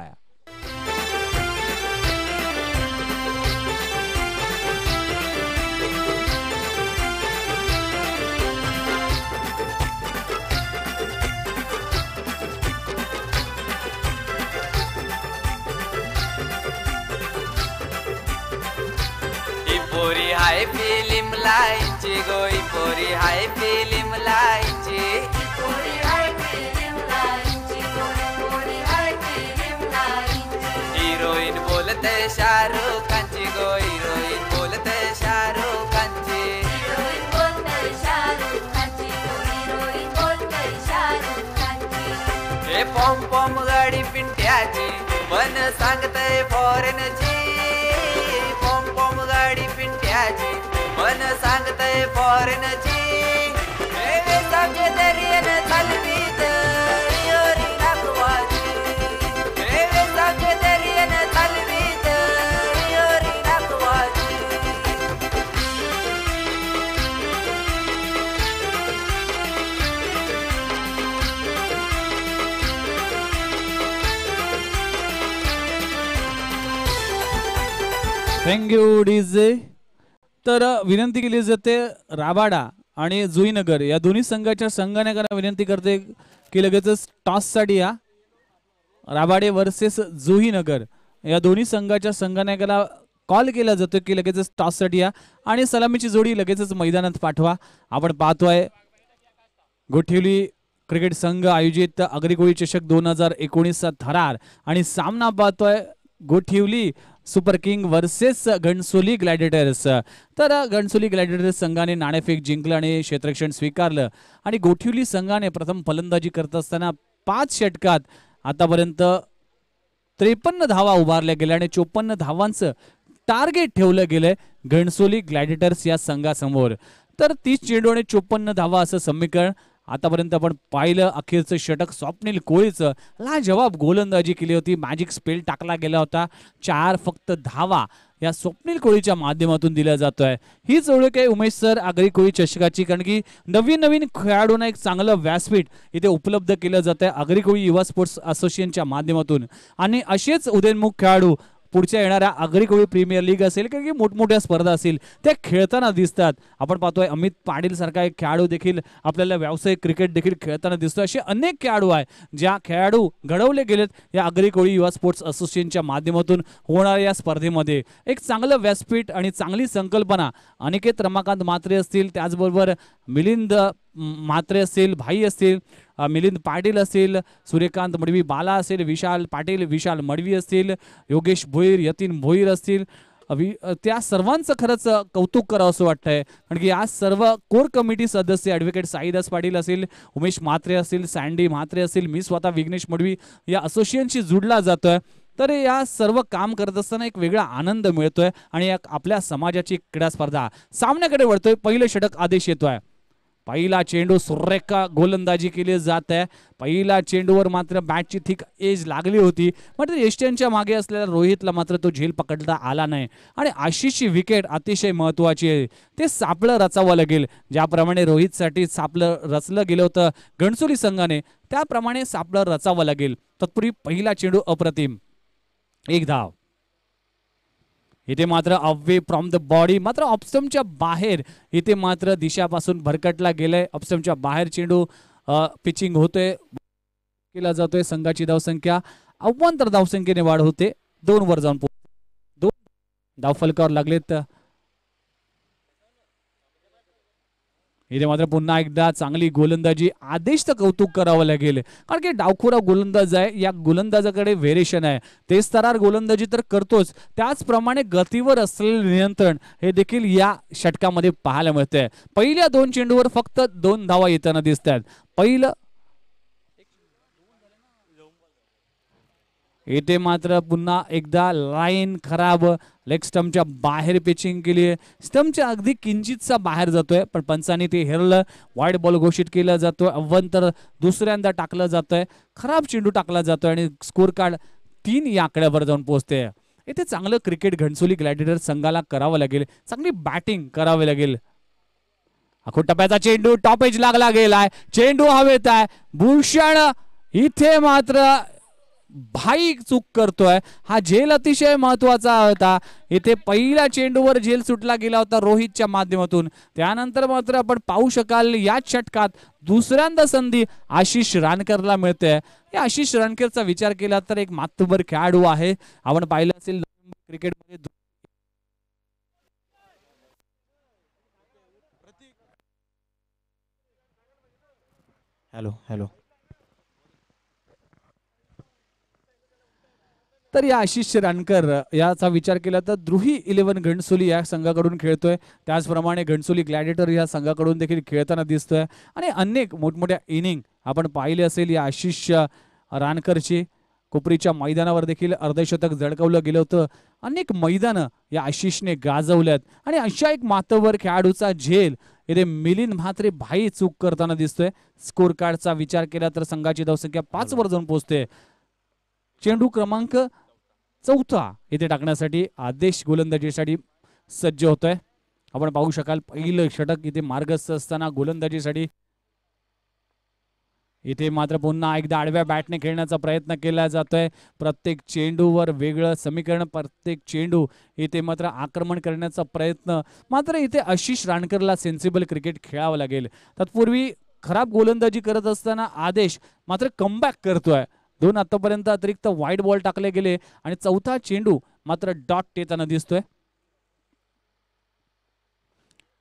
पोरी हाय फिल्म लायची गोई पोरी हाय फिल्म लायची पोरी हाय फिल्म लायची पोरी हाय फिल्म लायची. हिरोईन बोलते शाहरुख खानची गो हिरोईन बोलते शाहरुख खानची हिरोईन बोलते शाहरुख खानची हिरोईन बोलते शाहरुख खानची. हे पॉम पॉम गाडी पिंट्याची मन सांगतय फॉरेनची पॉम पॉम गाडी पिंट्याची मन सांगतय फॉरेनची. हे सगळे दर्यान चालवीत योरी नागवाची हे सगळे दर्यान चालवीत योरी नागवाची. Thank you DJ. तर विनंती केली जाते राबाडा आणि जुईनगर या दोन्ही संघाच्या संघानायकांना विनंती करते की लगेचच टॉससाठी या. राबाडे वर्सेस जुईनगर या दोन्ही संघाच्या संघानायकाला कॉल केला जातो की लगेचच टॉससाठी या आणि सलामीची जोडी लगेचच मैदानात पाठवा. आपण पाहतोय गोठिवली क्रिकेट संघ आयोजित आगरी कोळी चषक 2019 थरार आणि सामना पाहतोय Gothivali super king versus Ghansoli ग्लॅडिएटर्स. तर घणसोली ग्लॅडिएटर्स संघाने नाणेफेक जिंकलं आणि क्षेत्ररक्षण स्वीकारलं आणि गोठिवली संघाने प्रथम फलंदाजी करत असताना 5 षटकात आतापर्यंत 53 धावा उभारल्या गेल्या आणि 54 धावांचं टार्गेट ठेवलं गेलंय घणसोली ग्लॅडिएटर्स या संघासमोर. तर 30 चेंडू आणि 54 धावा असं समीकरण आतापर्यंत आपण पाहिलं. अखेरचं षटक स्वप्नील कोळीचं लाजवाब गोलंदाजी केली होती. मॅजिक स्पेल टाकला गेला होता. 4 फक्त धावा या स्वप्नील कोळीच्या माध्यमातून दिल्या जातोय. हीच ओळख आहे उमेश सर आगरी कोळी चषकाची, कारण की नवीन नवीन खेळाडूंना एक चांगलं व्यासपीठ इथे उपलब्ध केलं जात आहे आगरी कोळी युवा स्पोर्ट्स असोसिएशनच्या माध्यमातून. आणि असेच उदयनमुख खेळाडू पुढच्या येणाऱ्या आगरी कोळी प्रीमियर लीग असेल किंवा की मोठमोठ्या स्पर्धा असतील त्या खेळताना दिसतात. आपण पाहतोय अमित पाटील सारखा एक खेळाडू देखील आपल्याला व्यावसायिक क्रिकेट देखील खेळताना दिसतोय. असे अनेक खेळाडू आहे ज्या खेळाडू घडवले गेलेत या आगरी कोळी युवा स्पोर्ट्स असोसिएशनच्या माध्यमातून होणाऱ्या या स्पर्धेमध्ये. एक चांगलं व्यासपीठ आणि चांगली संकल्पना अनिकेत रमाकांत म्हात्रे असतील, त्याचबरोबर मिलिंद म्हात्रे असतील, भाई असतील, मिलिंद पाटील असतील, सूर्यकांत मडवी बाला असेल, विशाल पाटील विशाल मडवी असतील, योगेश भोईर यतीन भोईर असतील, त्या सर्वांचं खरंच कौतुक करावं असं वाटतंय. कारण की आज सर्व कोर कमिटी सदस्य ॲडव्होकेट साईदास पाटील असतील, उमेश म्हात्रे असतील, सँडी म्हात्रे असतील, मी स्वतः विघ्नेश मडवी या असोसिएशनशी जुडला जातोय. तर या सर्व काम करत असताना एक वेगळा आनंद मिळतोय आणि आपल्या समाजाची क्रीडा स्पर्धा सामन्याकडे वळतोय. पहिलं षटक आदेश येतोय. पहिला चेंडू सुरेख गोलंदाजी केली जात आहे. पहिला चेंडूवर मात्र बॅटची थिक एज लागली होती, मात्र एशियनच्या मागे असलेल्या रोहितला मात्र तो झेल पकडता आला नाही आणि आशिषची विकेट अतिशय महत्त्वाची आहे. ते सापळं रचावं लागेल. ज्याप्रमाणे रोहितसाठी सापळं रचलं गेलं होतं घणसोली संघाने, त्याप्रमाणे सापळं रचावं लागेल. तत्पूर्वी पहिला चेंडू अप्रतिम, 1 धाव. इथे मात्र अवे फ्रॉम द बॉडी, मात्र ऑप्स्टमच्या बाहेर इथे मात्र दिशापासून भरकटला गेलाय. ऑप्स्टमच्या बाहेर चेंडू पिचिंग होतोय, केला जातोय. संघाची धावसंख्या अव्वंतर धावसंख्येने वाढ होते, 2 वर जाऊन 2 धाव फलकावर लागलेत. इथे मात्र पुन्हा एकदा चांगली गोलंदाजी, आदेशचं कौतुक करावं लागेल, कारण की डावखुरा गोलंदाज आहे. या गोलंदाजाकडे व्हेरिएशन आहे, तेच तरार गोलंदाजी तर करतोच, त्याचप्रमाणे गतीवर असलेले नियंत्रण हे देखील या षटकामध्ये पाहायला मिळतंय. पहिल्या 2 चेंडूवर फक्त 2 धावा येताना दिसत आहेत. पहिलं इथे मात्र पुन्हा एकदा लाईन खराब, लेग स्टंपच्या बाहेर पिचिंग केली आहे. स्टंपच्या अगदी किंचितचा बाहेर जातोय, पण पंचांनी ते हेरलं. वाईड बॉल घोषित केला जातोय. अव्वंतर दुसऱ्यांदा टाकलं जातोय, खराब चेंडू टाकला जातोय आणि स्कोर कार्ड 3 या आकड्यावर जाऊन पोहोचते. इथे चांगलं क्रिकेट घणसोली ग्लॅडिएटर संघाला करावं लागेल, चांगली बॅटिंग करावी लागेल. आखो टप्प्याचा चेंडू टॉप एज लागला गेलाय, चेंडू हवेत आहे. भूषण इथे मात्र भाई चूक करतोय. हा झेल अतिशय महत्वाचा होता. इथे पहिल्या चेंडूवर झेल सुटला गेला होता रोहितच्या माध्यमातून. त्यानंतर मात्र आपण पाहू शकाल याच षटकात दुसऱ्यांदा संधी आशिष रानकरला मिळते. या आशिष रानकरचा विचार केला तर एक मातबर खेळाडू आहे. आपण पाहिलं असेल क्रिकेटमध्ये हॅलो तर या आशिष रानकर याचा विचार केला तर द्रुही 11 घणसोली या संघाकडून खेळतोय. त्याचप्रमाणे घणसोली ग्लॅडिएटर या संघाकडून देखील खेळताना दिसतोय आणि अनेक मोठमोठ्या इनिंग आपण पाहिले असेल या आशिष रानकरची. कोपरीच्या मैदानावर देखील अर्धशतक झळकवलं गेलं होतं. अनेक मैदानं या आशिषने गाजवल्यात आणि अशा एक मातबर खेळाडूचा झेल इथे मिलिंद म्हात्रे भाई चूक करताना दिसतोय. स्कोर कार्डचा विचार केला तर संघाची धावसंख्या 5 वर जाऊन पोहोचते. चेंडू क्रमांक 4 इथे टाकण्यासाठी आदेश गोलंदाजीसाठी सज्ज होतोय. आपण पाहू शकाल पहिलं षटक इथे मार्गस्थ असताना गोलंदाजीसाठी इथे मात्र पुन्हा एकदा आडव्या बॅटने खेळण्याचा प्रयत्न केला जातोय. प्रत्येक चेंडूवर वेगळं समीकरण, प्रत्येक चेंडू इथे मात्र आक्रमण करण्याचा प्रयत्न. मात्र इथे आशिष रानकरला सेन्सिबल क्रिकेट खेळावं लागेल. तत्पूर्वी खराब गोलंदाजी करत असताना आदेश मात्र कमबॅक करतोय. 2 आतापर्यंत अतिरिक्त वाईड बॉल टाकले गेले आणि 4था चेंडू मात्र डॉट येताना दिसतोय.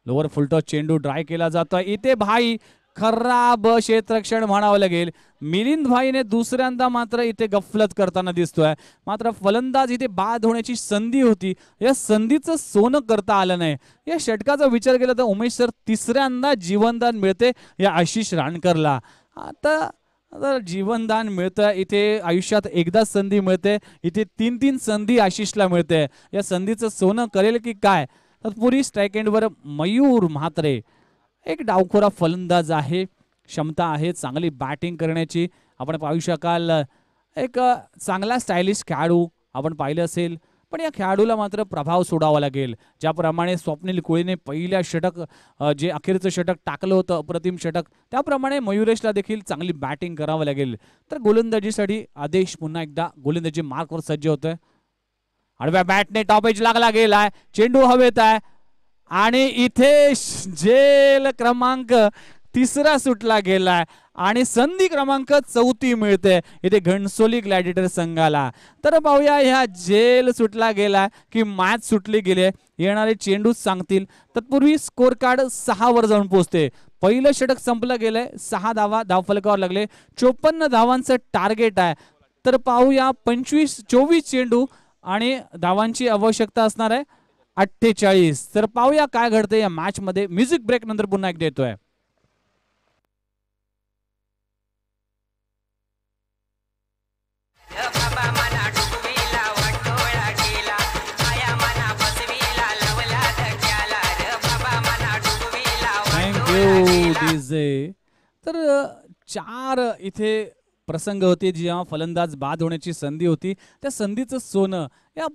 लोअर फुलटॉस चेंडू ड्राय केला जातोय. इथे भाई खराब क्षेत्ररक्षण म्हणावं लागेल. मिलिंद भाईने दुसऱ्यांदा मात्र इथे गफलत करताना दिसतोय. मात्र फलंदाज इथे बाद होण्याची संधी होती, या संधीचं सोनं करता आलं नाही. या षटकाचा विचार केला तर उमेश सर तिसऱ्यांदा जीवनदान मिळते या आशिष रानकरला. आता जीवनदान मिळतं, इथे आयुष्यात एकदाच संधी मिळते, इथे 3 संधी आशिषला मिळते. या संधीचं सोनं करेल की काय. तत्पूर्वी स्ट्राईक एंडवर मयूर म्हात्रे एक डावखोरा फलंदाज आहे, क्षमता आहे चांगली बॅटिंग करण्याची. आपण पाहू शकाल एक चांगला स्टायलिश खेळाडू आपण पाहिलं असेल, पण या खेळाडूला मात्र प्रभाव सोडावा लागेल. ज्याप्रमाणे स्वप्नील कोळीने पहिल्या षटक जे अखेरचं षटक टाकलं होतं अप्रतिम षटक, त्याप्रमाणे मयुरेशला देखील चांगली बॅटिंग करावं लागेल. तर गोलंदाजीसाठी आदेश पुन्हा एकदा गोलंदाजी मार्कवर सज्ज होतोय. आडव्या बॅटने टॉप एज लागला गेलाय, चेंडू हवेत आहे आणि इथे झेल क्रमांक 3 सुटला गेलाय आणि संधी क्रमांक 4 मिळते इथे घणसोली ग्लॅडिएटर संघाला. तर पाहूया ह्या झेल सुटला गेला की मॅच सुटली गेले, येणारे चेंडूच सांगतील. तत्पूर्वी स्कोर कार्ड 6 वर जाऊन पोहोचते. पहिलं षटक संपलं गेलंय, 6 धावा धावफलकावर लागले, 54 धावांचं टार्गेट आहे. तर पाहूया 24 चेंडू आणि धावांची आवश्यकता असणार आहे 48. तर पाहूया काय घडते या मॅच मध्ये. म्युझिक ब्रेक नंतर पुन्हा एकदा येतोय. तर 4 इथे प्रसंग होते जेव्हा फलंदाज बाद होण्याची संधी होती. त्या संधीचं सोनं या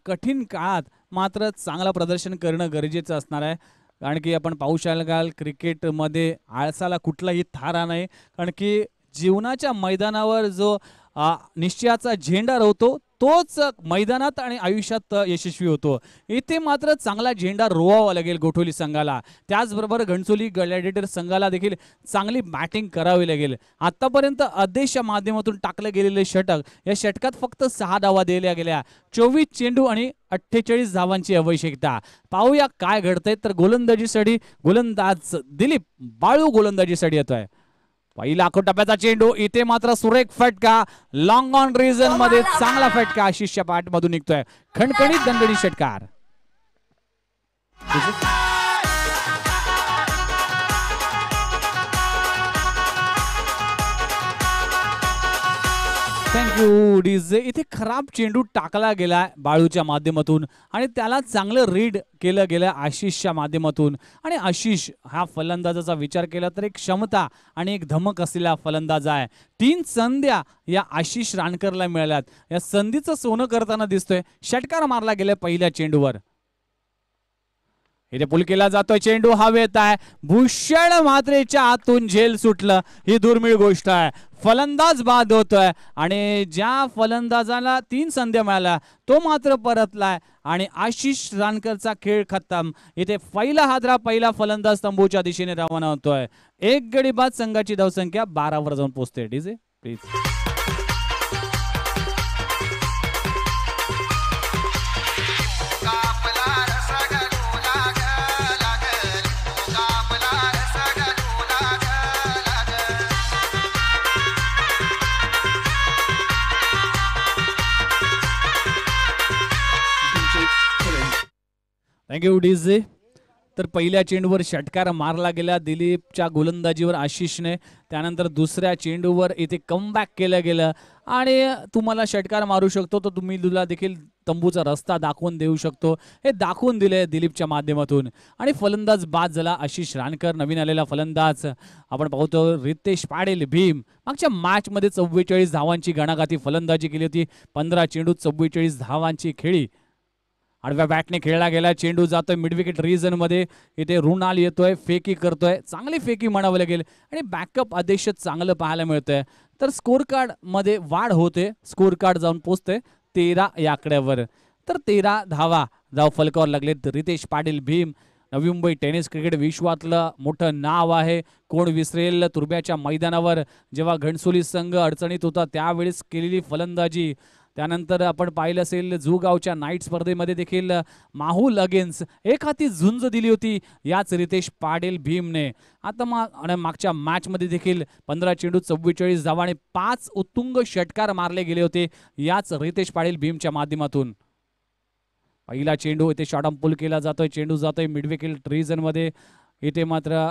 कठीण काळात मात्र चांगला प्रदर्शन करणं गरजेचं असणार आहे. कारण की आपण पाहू शकाल क्रिकेटमध्ये आळसाला कुठलाही थारा नाही, कारण की जीवनाच्या मैदानावर जो निश्चयाचा झेंडा रोवतो तोच मैदानात आणि आयुष्यात यशस्वी होतो. इथे मात्र चांगला झेंडा रोवावा लागेल गोठवली संघाला. त्याचबरोबर घणसोली ग्लॅडिएटर संघाला देखील चांगली बॅटिंग करावी लागेल. आतापर्यंत आदेशच्या माध्यमातून टाकलं गेलेले षटक, या षटकात फक्त 6 धावा दिल्या गेल्या. 24 चेंडू आणि 48 धावांची आवश्यकता. पाहूया काय घडतंय. तर गोलंदाजीसाठी गोलंदाज दिलीप बाळू गोलंदाजीसाठी येतोय. पहिला टप्प्याचा चेंडू, इथे मात्र सुरेख फटका, लॉंग ऑन रिजन मध्ये चांगला फटका आशिषच्या पाठ मधून निघतोय. खणखणीत दणदणीत षटकार. Thank you DJ. इथे खराब चेंडू टाकला गेला बाळूच्या माध्यमातून आणि त्याला चांगलं रीड केलं गेलं आशिषच्या माध्यमातून. आणि आशिष हा फलंदाजाचा विचार केला तर एक क्षमता आणि एक धमक असलेला फलंदाज आहे. 3 संध्या या आशिष रानकरला मिळाल्यात. या संधीचं सोनं करताना दिसतोय. षटकार मारला गेला पहिल्या चेंडूवर. इथे पुल केला जातोय, चेंडू हवेत आहे. भूषण मात्रेच्या आतून झेल सुटलं, ही दुर्मिळ गोष्ट आहे. फलंदाज बाद होतोय आणि ज्या फलंदाजाला 3 संध्या मिळाल्या तो मात्र परतलाय आणि आशिष रानकरचा खेळ खतम. इथे पहिला हादरा, पहिला फलंदाज तंबूच्या दिशेने रवाना होतोय. 1 गडी बाद. संघाची धावसंख्या 12 वर जाऊन पोहोचते. DJ please. Thank you DJ. तर पहिल्या चेंडूवर षटकार मारला गेला दिलीपच्या गोलंदाजीवर आशिषने. त्यानंतर दुसऱ्या चेंडूवर इथे कमबॅक केलं गेलं आणि तुम्हाला षटकार मारू शकतो तर तुम्ही तुला देखील तंबूचा रस्ता दाखवून देऊ शकतो. हे दाखवून दिले दिलीपच्या माध्यमातून आणि फलंदाज बाद झाला आशिष रानकर. नवीन आलेला फलंदाज आपण पाहतो रितेश पाटील भीम. मागच्या मॅचमध्ये 44 धावांची गणागाती फलंदाजी केली होती. 15 चेंडूत 44 धावांची खेळी. आडव्या बॅटने खेळला गेला. चेंडू जातोय मिड विकेट रिजन मध्ये. इथे रुणाल येतोय, फेकी करतोय. चांगली फेकी म्हणावं लागेल आणि बॅकअप आदेश चांगलं पाहायला मिळतंय. तर स्कोर कार्ड मध्ये वाढ होते. स्कोर कार्ड जाऊन पोचते 13 या आकड्यावर. तर 13 धावा धाव फलकावर लागलेत रितेश पाटील भीम. नवी मुंबई टेनिस क्रिकेट विश्वातलं मोठं नाव आहे. कोण विसरेल तुर्ब्याच्या मैदानावर जेव्हा घणसोली संघ अडचणीत होता त्यावेळेस केलेली फलंदाजी. त्यानंतर आपण पाहिलं असेल जुगावच्या नाईट स्पर्धेमध्ये देखील माहुल अगेन्स्ट एक हाती झुंज दिली होती याच रितेश पाटील भीमने. आता मागच्या मॅचमध्ये देखील 15 चेंडूत 44 धावा आणि 5 उत्तुंग षटकार मारले गेले होते याच रितेश पाटील भीमच्या माध्यमातून. पहिला चेंडू इथे शॉर्ट आर्म पुल केला जातोय. चेंडू जातोय मिड विकेट रिजन मध्ये. इथे मात्र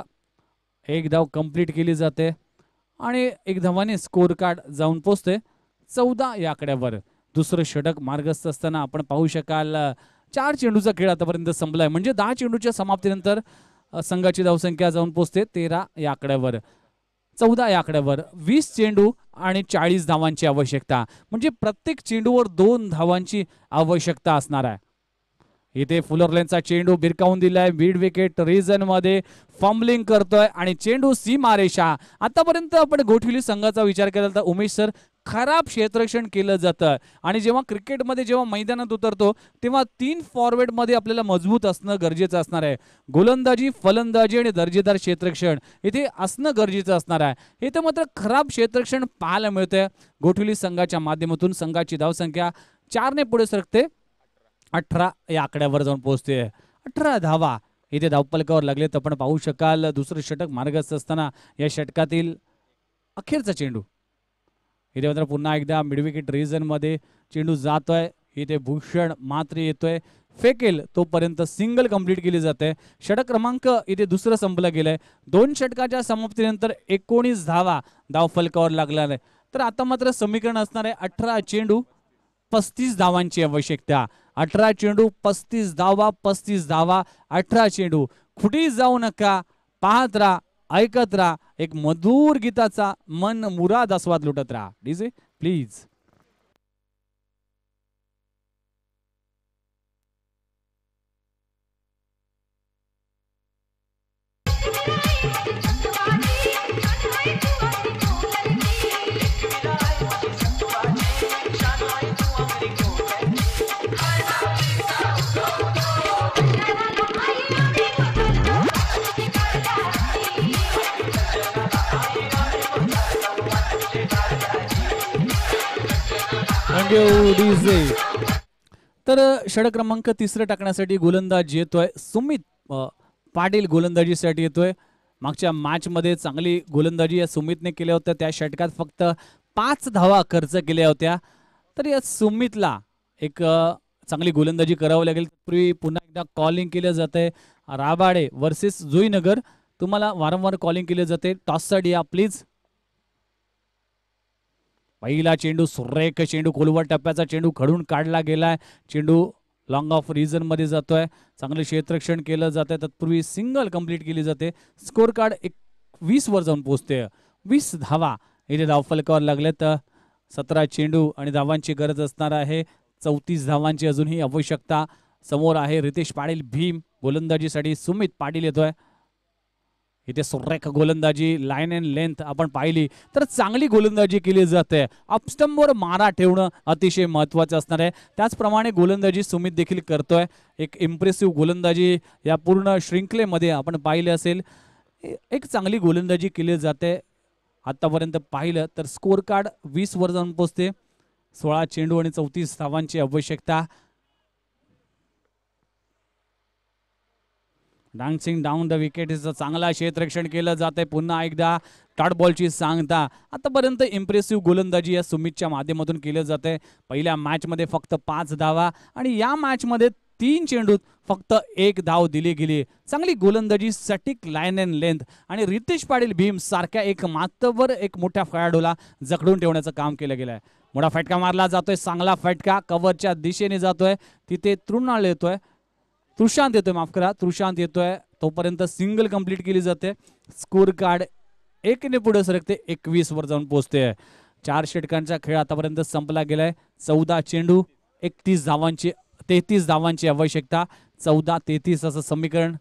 1 धाव कंप्लीट केली जाते आणि 1 धावाने स्कोर कार्ड जाऊन पोचते 14 या आकड्यावर. दुसरं षटक मार्गस्थ असताना आपण पाहू शकाल 4 चेंडूचा खेळ आतापर्यंत संपलाय. म्हणजे 10 चेंडूच्या समाप्तीनंतर संघाची धावसंख्या जाऊन पोहोचते 13 या आकड्यावर. 14 या आकड्यावर 20 चेंडू आणि 40 धावांची आवश्यकता. म्हणजे प्रत्येक चेंडूवर 2 धावांची आवश्यकता असणार आहे. इथे फुलरलेनचा चेंडू बिरकावून दिलाय मिड विकेट रिजन मध्ये. फॉम्बलिंग करतोय आणि चेंडू सीमारेषा. आतापर्यंत आपण गोठविली संघाचा विचार केला तर उमेश सर खराब क्षेत्ररक्षण केलं जातं आणि जेव्हा क्रिकेटमध्ये जेव्हा मैदानात उतरतो तेव्हा 3 फॉरवर्ड मध्ये आपल्याला मजबूत असणं गरजेचं असणार आहे. गोलंदाजी, फलंदाजी आणि दर्जेदार क्षेत्ररक्षण इथे असणं गरजेचं असणार आहे. इथे मात्र खराब क्षेत्ररक्षण पाहायला मिळतंय गोठविली संघाच्या माध्यमातून. संघाची धावसंख्या 4 ने पुढे सरकते 18 या आकड्यावर जाऊन पोहोचते. 18 धावा इथे धावफलकावर लागले. तर आपण पाहू शकाल दुसरं षटक मार्गस्थ असताना या षटकातील अखेरचा चेंडू. इथे मात्र पुन्हा एकदा मिड विकेट रिजन मध्ये चेंडू जातोय. इथे भूषण मात्रे येतोय, फेकेल तोपर्यंत सिंगल कंप्लीट केली जाते. षटक क्रमांक इथे दुसरं संपलं गेलंय. 2 षटकाच्या समाप्तीनंतर 19 धावा धावफलकावर लागला आहे. तर आता मात्र समीकरण असणार आहे 18 चेंडू 35 धावांची आवश्यकता. 18 चेंडू 35 धावा, 35 धावा 18 चेंडू. कुठेही जाऊ नका, पाहत राहा, ऐकत राहा. एक मधुर गीताचा मन मुराद आस्वाद लुटत राहा. DJ please. Thank you DJ. तर षटक क्रमांक तिसरं टाकण्यासाठी गोलंदाज येतोय सुमित पाटील गोलंदाजीसाठी येतोय. मागच्या मॅच मध्ये चांगली गोलंदाजी या सुमितने केल्या होत्या. त्या षटकात फक्त 5 धावा खर्च केल्या होत्या. तर या सुमितला एक चांगली गोलंदाजी करावी लागेल. पूर्वी पुन्हा एकदा कॉलिंग केलं जातंय राबाडे वर्सेस जुईनगर. तुम्हाला वारंवार कॉलिंग केले जाते. टॉससाठी या प्लीज. पहिला चेंडू सुरेख चेंडू खोलवर टप्प्याचा चेंडू खडून काढला गेलाय. चेंडू लॉंग ऑफ रिझन मध्ये जातोय. चांगलं क्षेत्ररक्षण केलं जातंय. तत्पूर्वी सिंगल कंप्लीट केली जाते. स्कोर कार्ड 20 वर जाऊन पोहोचते. 20 धावा इथे धावफलकावर लागले. तर 17 चेंडू आणि धावांची गरज असणार आहे. 34 धावांची अजूनही आवश्यकता समोर आहे. रितेश पाटील भीम गोलंदाजीसाठी सुमित पाटील येतोय. इथे सुरेख गोलंदाजी लाईन अँड लेंथ आपण पाहिली तर चांगली गोलंदाजी केली जाते. अपस्टंपवर मारा ठेवणं अतिशय महत्त्वाचं असणार आहे. त्याचप्रमाणे गोलंदाजी सुमित देखील करतोय. एक इम्प्रेसिव्ह गोलंदाजी या पूर्ण शृंखलेमध्ये आपण पाहिले असेल. एक चांगली गोलंदाजी केली जाते. आतापर्यंत पाहिलं तर स्कोर कार्ड 20 वर जाऊन पोहोचते. 16 चेंडू आणि 34 धावांची आवश्यकता. डान्सिंग डाऊन द विकेट चांगला क्षेत्ररक्षण केलं जाते. पुन्हा एकदा डॉट बॉलची सांगता. आतापर्यंत इम्प्रेसिव्ह गोलंदाजी या सुमितच्या माध्यमातून केलं जाते. पहिल्या मॅचमध्ये फक्त 5 धावा आणि या मॅचमध्ये 3 चेंडूत फक्त 1 धाव दिली गेली. चांगली गोलंदाजी सटीक लाईन अँड लेंथ आणि रितेश पाटील भीम सारख्या एक मातबर एक मोठ्या खेळाडूला जखडून ठेवण्याचं काम केलं गेलंय. मोठा फटका मारला जातोय. चांगला फटका कव्हरच्या दिशेने जातोय. तिथे तृणाल येतोय. तुषांत येतोय माफ करा. तुषांत येतोय. तोपर्यंत सिंगल कंप्लीट केली जाते. स्कोर कार्ड 1 ने पुढे सरकते. 21 वर जाऊन पोहोचते. 4 षटकांचा खेळ आतापर्यंत संपला गेलाय. 14 चेंडू 33 धावांची आवश्यकता. 14-33 असं समीकरण.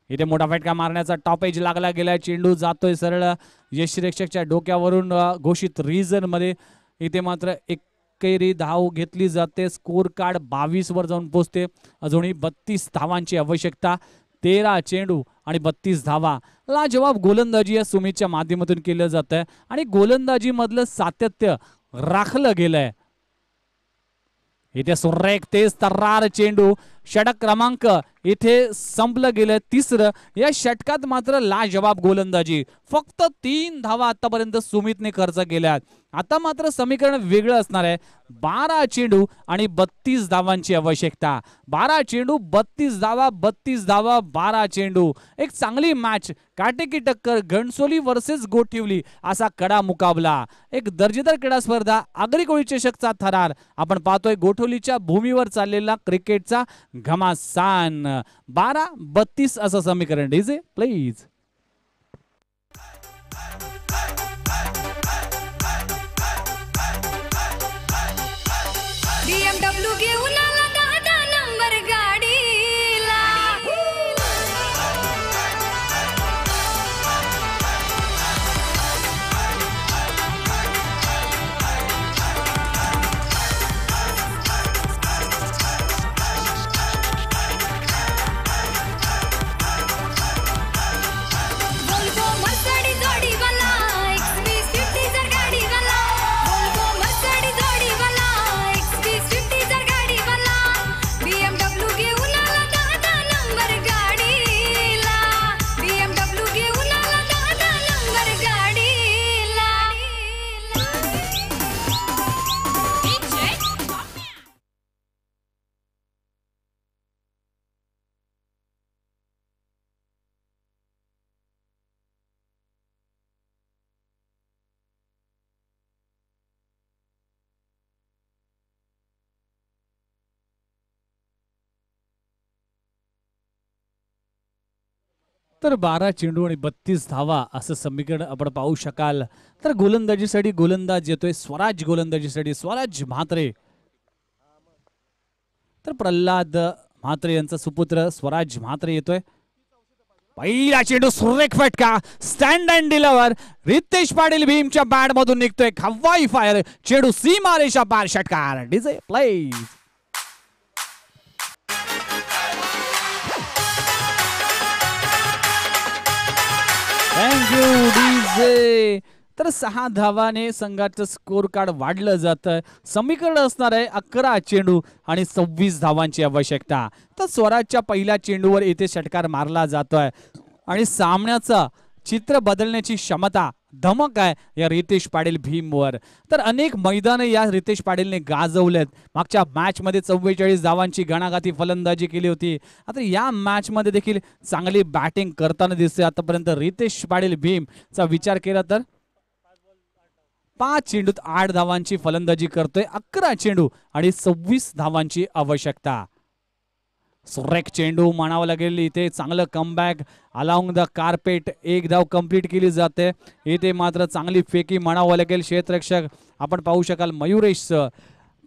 इथे मोठा फटका मारण्याचा टॉप एज लागला गेलाय. चेंडू जातोय सरळ यष्टिरक्षकच्या डोक्यावरून घोषित रिजन मध्ये. इथे मात्र एक कैरी धाव घेतली जाते. स्कोर कार्ड 22 वर जाऊन पोहोचते. अजूनही 32 धावांची आवश्यकता. 13 चेंडू आणि 32 धावा. लाजवाब गोलंदाजी या सुमितच्या माध्यमातून केलं जात आहे आणि गोलंदाजी मधलं सातत्य राखलं गेलंय. इथे सुरेख तेज तर्रार चेंडू. षटक क्रमांक इथे संपलं गेलं 3रं. या षटकात मात्र लाजवाब गोलंदाजी. फक्त 3 धावा आतापर्यंत सुमितने खर्च केल्यात. आता मात्र समीकरण वेगळं असणार आहे. 12 चेंडू आणि 32 धावांची आवश्यकता. 12 चेंडू 32 धावा 32 धावा 12 चेंडू. एक चांगली मॅच. काटेकी टक्कर. घणसोली वर्सेस गोठिवली असा कडा मुकाबला. एक दर्जेदार क्रीडा स्पर्धा. आगरी कोळी चषकचा थरार आपण पाहतोय. गोठवलीच्या भूमीवर चाललेला क्रिकेटचा घमासान. 12-32 असं समीकरण. DJ please. BMW घेऊन आला 10 नंबर गाडीला. Volvo Mercedes जोडीवाला, XV60 जर गाडीवाला. Volvo Mercedes जोडीवाला, XV60 जर गाडीवाला. BMW घेऊन आला 10 नंबर गाडीला. BMW घेऊन आला 10 नंबर गाडीला. तर 12 चेंडू आणि 32 धावा असं समीकरण आपण पाहू शकाल. तर गोलंदाजीसाठी गोलंदाज येतोय स्वराज. गोलंदाजीसाठी स्वराज म्हात्रे. तर प्रल्हाद म्हात्रे यांचा सुपुत्र स्वराज म्हात्रे येतोय. पहिला चेंडू सुरेख फटका. Stand and deliver. Ritesh Patil भीमच्या बॅट मधून निघतोय. हवाई फायर. चेंडू सीमारेषा पार. षटकार. DJ please. Thank you DJ. तर 6 धावाने संघाचं स्कोर कार्ड वाढलं जातं. समीकरण असणार आहे 11 चेंडू आणि 26 धावांची आवश्यकता. तर स्वराजच्या पहिल्या चेंडूवर इथे षटकार मारला जातोय आणि सामन्याचं चित्र बदलण्याची क्षमता धमक आहे या रितेश पाटील भीमवर. तर अनेक मैदान या रितेश पाटीलने गाजवलेत. मागच्या मॅच मध्ये 44 धावांची गणागाती फलंदाजी केली होती. आता या मॅच मध्ये देखील चांगली बॅटिंग करताना दिसते. आतापर्यंत रितेश पाटील भीमचा विचार केला तर 5 चेंडूत 8 धावांची फलंदाजी करतोय. 11 चेंडू आणि 26 धावांची आवश्यकता. सुरेख चेंडू म्हणावं लागेल. इथे चांगलं कमबॅक अलाउंग द कार्पेट. 1 धाव कंप्लीट केली जाते. इथे मात्र चांगली फेकी म्हणावं लागेल. क्षेत्ररक्षक आपण पाहू शकाल मयुरेश.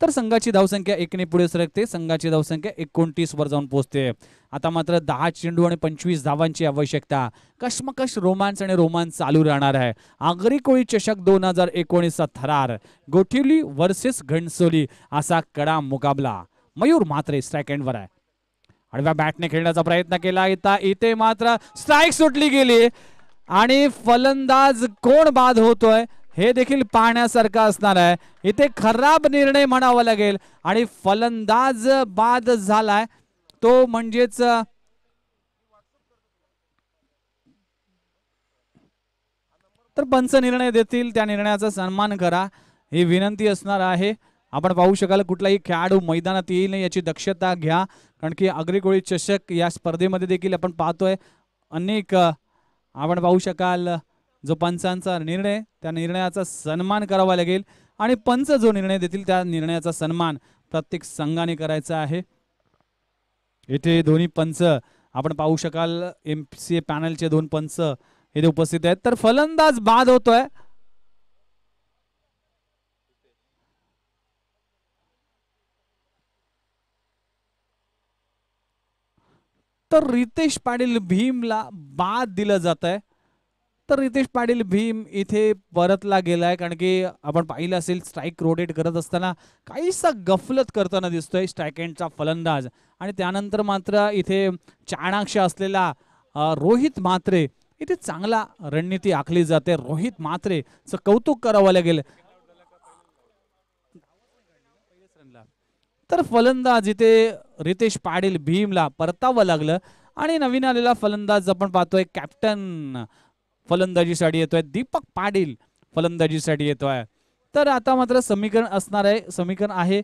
तर संघाची धावसंख्या 1 ने पुढे सरकते. संघाची धावसंख्या 29 वर जाऊन पोहोचते. आता मात्र 10 चेंडू आणि 25 धावांची आवश्यकता. कशमकश रोमांच आणि रोमांच चालू राहणार आहे. आगरी कोळी चषक 2019 थरार गोठिवली वर्सेस घणसोली असा कडा मुकाबला. मयूर मात्रे स्ट्राईक एंडवर आहे. आडव्या बॅटने खेळण्याचा प्रयत्न केला. इथे मात्र स्ट्राईक सुटली गेली आणि फलंदाज कोण बाद होतोय हे देखील पाहण्यासारखं असणार आहे. इथे खराब निर्णय म्हणावा लागेल आणि फलंदाज बाद झालाय तो म्हणजेच तर पंच निर्णय देतील त्या निर्णयाचा सन्मान करा ही विनंती असणार आहे. आपण पाहू शकाल कुठलाही खेळाडू मैदानात येईल नाही याची दक्षता घ्या. कारण की आगरी कोळी चषक या स्पर्धेमध्ये देखील आपण पाहतोय अनेक आपण पाहू शकाल जो पंचांचा निर्णय त्या निर्णयाचा सन्मान करावा लागेल आणि पंच जो निर्णय देतील त्या निर्णयाचा सन्मान प्रत्येक संघाने करायचा आहे. इथे दोन्ही पंच आपण पाहू शकाल MCA पॅनलचे 2 पंच इथे उपस्थित आहेत. तर फलंदाज बाद होतोय. तर रितेश पाटील भीमला बाद दिलं जात आहे. तर रितेश पाटील भीम इथे परतला गेलाय कारण की आपण पाहिलं असेल स्ट्राईक रोटेट करत असताना काहीसा गफलत करताना दिसतोय स्ट्राईक एंडचा फलंदाज. आणि त्यानंतर मात्र इथे चाणाक्ष असलेला रोहित म्हात्रे इथे चांगला रणनीती आखली जाते. रोहित म्हात्रेचं कौतुक करावं लागेल. तर फलंदाज इथे रितेश पाटील भीमला परतावं लागलं आणि नवीन आलेला फलंदाज आपण पाहतोय कॅप्टन फलंदाजीसाठी येतोय. दीपक पाटील फलंदाजीसाठी येतोय. तर आता मात्र समीकरण असणार आहे. समीकरण आहे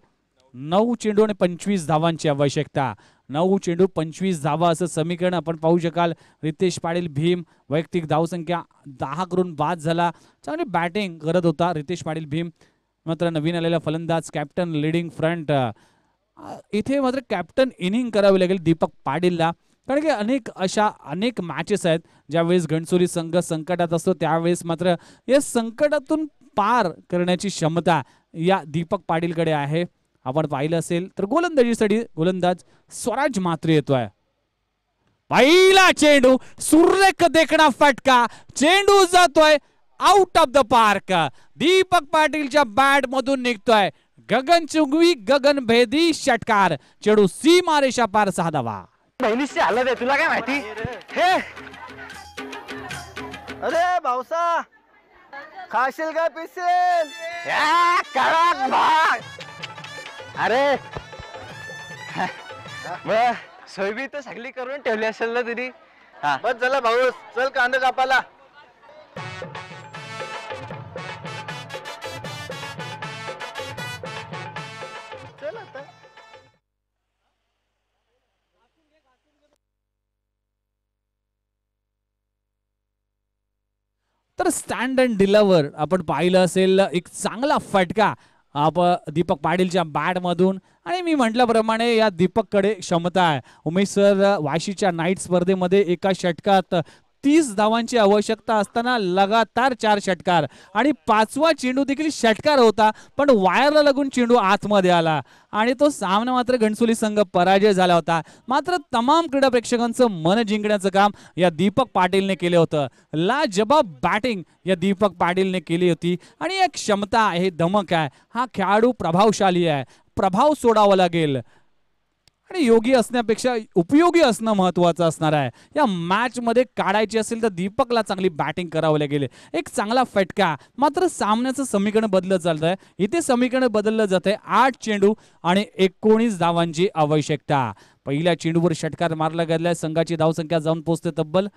9 चेंडू आणि 25 धावांची आवश्यकता. 9 चेंडू 25 धावा असं समीकरण आपण पाहू शकाल. रितेश पाटील भीम वैयक्तिक धावसंख्या 10 करून बाद झाला. चांगली बॅटिंग करत होता रितेश पाटील भीम. मात्र नवीन आलेला फलंदाज कॅप्टन लीडिंग फ्रंट. इथे मात्र कॅप्टन इनिंग करावी लागेल दीपक पाटीलला. कारण की अनेक मॅचेस आहेत ज्यावेळेस घणसोली संघ संकटात असतो त्यावेळेस मात्र या संकटातून पार करण्याची क्षमता या दीपक पाटीलकडे आहे. आपण पाहिलं असेल तर गोलंदाजीसाठी गोलंदाज स्वराज म्हात्रे येतोय. पहिला चेंडू सुरेख देखणा फटका. चेंडू जातोय out of the park. Deepak पाटीलच्या बॅट मधून निघतोय गगनचुंबी गगनभेदी षटकार. चेंडू सीमारेषा पार 6 धावा. बहिणीची हालत आहे तुला काय माहिती. हे अरे भाऊसा खाशील का पिसेल. अरे सोयबी तर सगळी करून ठेवली असेल ना तरी. बस चला भाऊ चल कांदा कापाला. चल आता तर स्टँड अँड डिलिव्हर आपण पाहिलं असेल एक चांगला फटका दीपक पाटीलच्या बॅट मधून. आणि मी म्हटल्याप्रमाणे या दीपककडे क्षमता आहे. उमेश सर वाशीच्या नाईट स्पर्धेमध्ये एका षटकात 30 धावांची आवश्यकता असताना लगातार 4 षटकार आणि 5वा चेंडू देखील षटकार होता पण वायरला लागून चेंडू आतमध्ये आला आणि तो सामना मात्र घणसोली संघ पराजय झाला होता. मात्र तमाम क्रीडा प्रेक्षकांचं मन जिंकण्याचं काम या दीपक पाटीलने केलं होतं. लाजबाब बॅटिंग या दीपक पाटीलने केली होती आणि एक क्षमता आहे धमक आहे. हा खेळाडू प्रभावशाली आहे. प्रभाव सोडावा लागेल. आणि योगी असण्यापेक्षा उपयोगी असणं महत्वाचं असणार आहे. या मॅच मध्ये काढायची असेल तर दीपकला चांगली बॅटिंग करावं लागेल. एक चांगला फटका. मात्र सामन्याचं समीकरण बदलत चालतंय. इथे समीकरण बदललं जातंय. 8 चेंडू आणि 19 धावांची आवश्यकता. पहिल्या चेंडूवर षटकार मारला गेलाय. संघाची धावसंख्या जाऊन पोहोचते तब्बल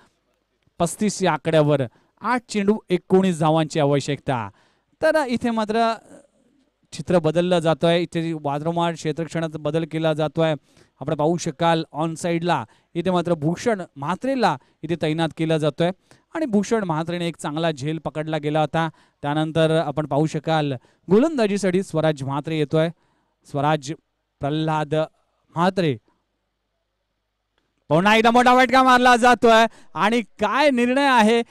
35 या आकड्यावर. 8 चेंडू 19 धावांची आवश्यकता. तर इथे मात्र चित्र बदललं जातोय. इथे वारंवार क्षेत्ररक्षणात बदल केला जातोय. आपण पाहू शकाल ऑन साईडला इथे मात्र भूषण म्हात्रेला इथे तैनात केला जातोय आणि भूषण म्हात्रेने एक चांगला झेल पकडला गेला होता. त्यानंतर आपण पाहू शकाल गोलंदाजीसाठी स्वराज म्हात्रे येतोय. स्वराज प्रल्हाद म्हात्रे. पुन्हा एकदा मोठा फटका मारला जातोय आणि काय निर्णय आहे.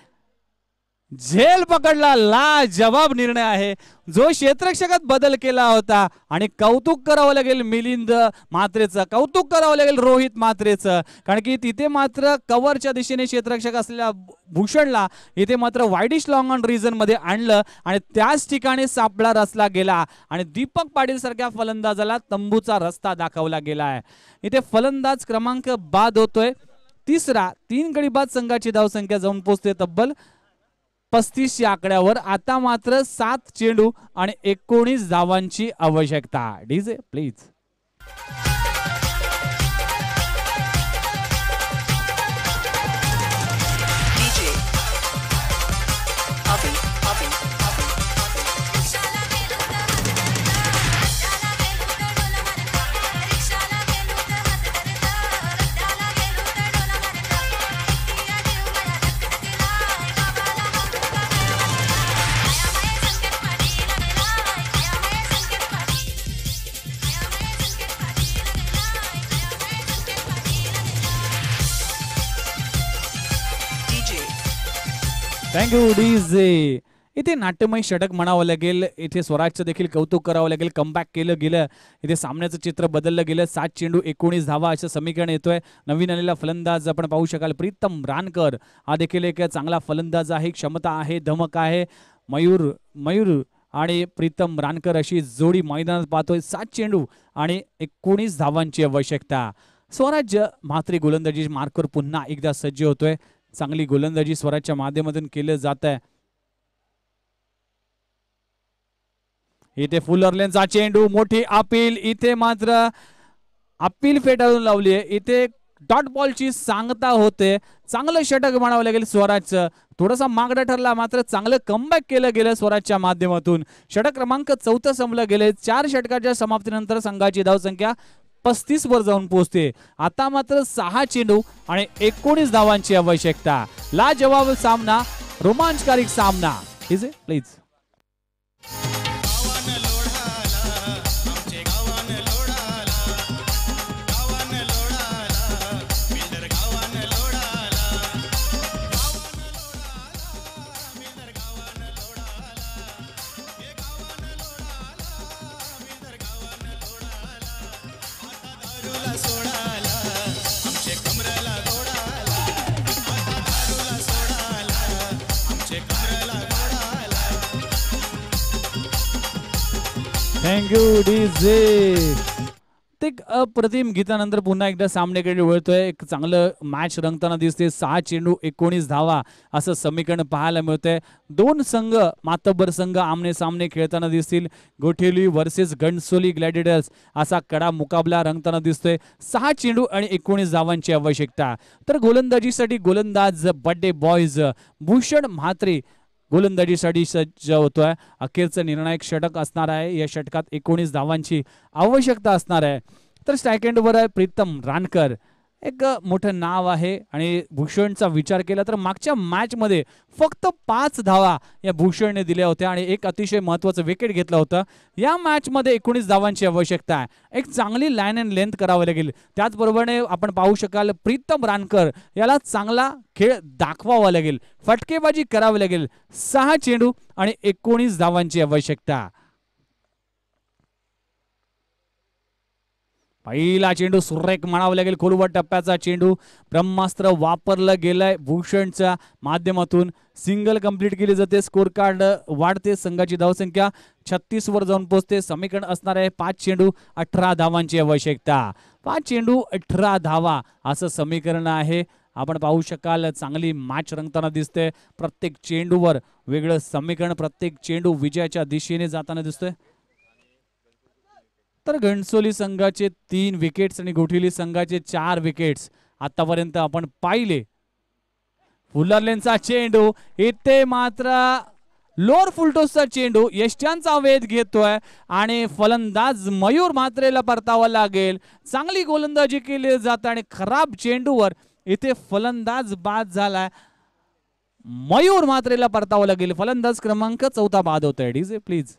झेल पकडला. लाजवाब निर्णय आहे. जो क्षेत्ररक्षकात बदल केला होता आणि कौतुक करावं लागेल मिलिंद म्हात्रेचं, कौतुक करावं लागेल रोहित म्हात्रेचं. कारण की तिथे मात्र कव्हरच्या दिशेने क्षेत्ररक्षक असलेल्या भूषणला इथे मात्र वाईडिश लॉंग ऑन रिजन मध्ये आणलं आणि त्याच ठिकाणी सापळा रचला गेला आणि दीपक पाटील सारख्या फलंदाजाला तंबूचा रस्ता दाखवला गेलाय. इथे फलंदाज क्रमांक बाद होतोय. तिसरा 3 गडी बाद संघाची धावसंख्या जाऊन पोहोचते तब्बल 35 या आकड्यावर. आता मात्र 7 चेंडू आणि 19 धावांची आवश्यकता. DJ please. Thank you DJ. इथे नाट्यमय षटक म्हणावं लागेल. इथे स्वराजचं देखील कौतुक करावं लागेल. कमबॅक केलं गेलं. इथे सामन्याचं चित्र बदललं गेलं. 7 चेंडू 19 धावा असं समीकरण येतोय. नवीन आलेला फलंदाज आपण पाहू शकाल प्रीतम रानकर. हा देखील एक चांगला फलंदाज आहे. क्षमता आहे, धमक आहे. मयूर आणि प्रीतम रानकर अशी जोडी मैदानात पाहतोय. 7 चेंडू आणि 19 धावांची आवश्यकता. स्वराज म्हात्रे गोलंदाजी मार्कवर पुन्हा एकदा सज्ज होतोय. चांगली गोलंदाजी स्वराजच्या माध्यमातून केलं जात आहे. इथे फुलरलेनचा चेंडू. मोठी अपील. इथे मात्र अपील फेटाळून लावली आहे. इथे डॉट बॉलची सांगता होते. चांगलं षटक म्हणावं लागेल स्वराजचं. थोडासा मागडा ठरला मात्र चांगलं कमबॅक केलं गेलं स्वराजच्या माध्यमातून. षटक क्रमांक 4 संपलं गेले. 4 षटकाच्या समाप्तीनंतर संघाची धावसंख्या 35 वर जाऊन पोहोचते. आता मात्र 6 चेंडू आणि 19 धावांची आवश्यकता. लाजवाब सामना, रोमांचकारी सामना. Is please. Thank you DJ. ते अप्रतिम गीतानंतर पुन्हा एकदा सामन्याकडे वळतोय. एक चांगलं मॅच रंगताना दिसते. 6 चेंडू 19 धावा असं समीकरण पाहायला मिळतंय. 2 संघ मातब्बर संघ आमने सामने खेळताना दिसतील. गोठेली वर्सेस घणसोली ग्लॅडिएटर्स असा कडा मुकाबला रंगताना दिसतोय. 6 चेंडू आणि 19 धावांची आवश्यकता. तर गोलंदाजीसाठी गोलंदाज बड्डे बॉयज भूषण म्हात्रे गोलंदाजीसाठी सज्ज होतोय. अखेरचं निर्णायक षटक असणार आहे. या षटकात 19 धावांची आवश्यकता असणार आहे. तर स्ट्राईक एंडवर आहे प्रीतम रानकर. एक मोठं नाव आहे आणि भूषणचा विचार केला तर मागच्या मॅच मध्ये फक्त 5 धावा या भूषणने दिल्या होत्या आणि एक अतिशय महत्त्वाचं विकेट घेतलं होतं. या मॅच मध्ये 19 धावांची आवश्यकता आहे. एक चांगली लाईन अँड लेंथ करावं लागेल. त्याचबरोबर आपण पाहू शकाल प्रीतम रानकर याला चांगला खेळ दाखवावा लागेल. फटकेबाजी करावी लागेल. 6 चेंडू आणि 19 धावांची आवश्यकता. पहिला चेंडू सुरेख म्हणावं लागेल. खोलवर टप्प्याचा चेंडू. ब्रह्मास्त्र वापरलं गेलंय भूषणच्या माध्यमातून. सिंगल कंप्लीट केली जाते. स्कोर कार्ड वाढते. संघाची धावसंख्या 36 वर जाऊन पोहोचते. समीकरण असणार आहे 5 चेंडू 18 धावांची आवश्यकता. 5 चेंडू 18 धावा असं समीकरण आहे. आपण पाहू शकाल चांगली मॅच रंगताना दिसते. प्रत्येक चेंडूवर वेगळं समीकरण, प्रत्येक चेंडू विजयाच्या दिशेने जाताना दिसतोय. तर घणसोली संघाचे 3 विकेट्स आणि गोठिवली संघाचे 4 विकेट्स आतापर्यंत आपण पाहिले. फुलरलेनचा चेंडू इथे मात्र लोअर फुलटॉसचा चेंडू यष्ट्यांचा वेध घेतोय आणि फलंदाज मयूर म्हात्रेला परतावं लागेल. चांगली गोलंदाजी केली जाते आणि खराब चेंडूवर इथे फलंदाज बाद झालाय. मयूर म्हात्रेला परतावं लागेल. फलंदाज क्रमांक 4 बाद होतोय. DJ please.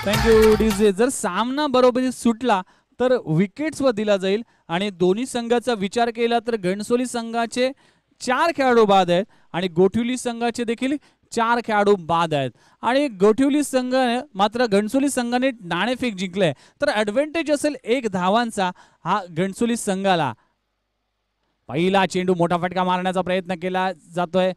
Thank you DJ. जर सामना बरोबरी सुटला तर विकेट्सवर दिला जाईल आणि दोन्ही संघाचा विचार केला तर घणसोली संघाचे 4 खेळाडू बाद आहेत आणि गोठिवली संघाचे देखील 4 खेळाडू बाद आहेत. आणि गोठिवली संघाने मात्र घणसोली संघाने नाणेफेक जिंकले तर ऍडव्हान्टेज असेल 1 धावांचा हा घणसोली संघाला. पहिला चेंडू मोठा फटका मारण्याचा प्रयत्न केला जातोय.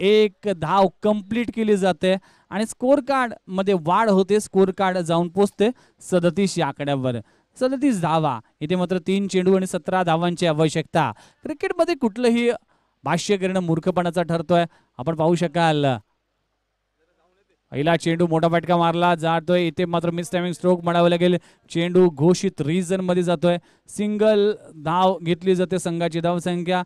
1 धाव कंप्लीट केली जाते आणि स्कोर कार्ड मध्ये वाढ होते. स्कोर कार्ड जाऊन पोचते 37 या आकड्यावर. 37 धावा. इथे मात्र 3 चेंडू आणि 17 धावांची आवश्यकता. क्रिकेटमध्ये कुठलंही भाष्य करणं मूर्खपणाचा ठरतोय. आपण पाहू शकाल पहिला चेंडू मोठा फटका मारला जातोय. इथे मात्र मिस टायमिंग स्ट्रोक म्हणावं लागेल. चेंडू घोषित रिझन मध्ये जातोय. सिंगल धाव घेतली जाते. संघाची धावसंख्या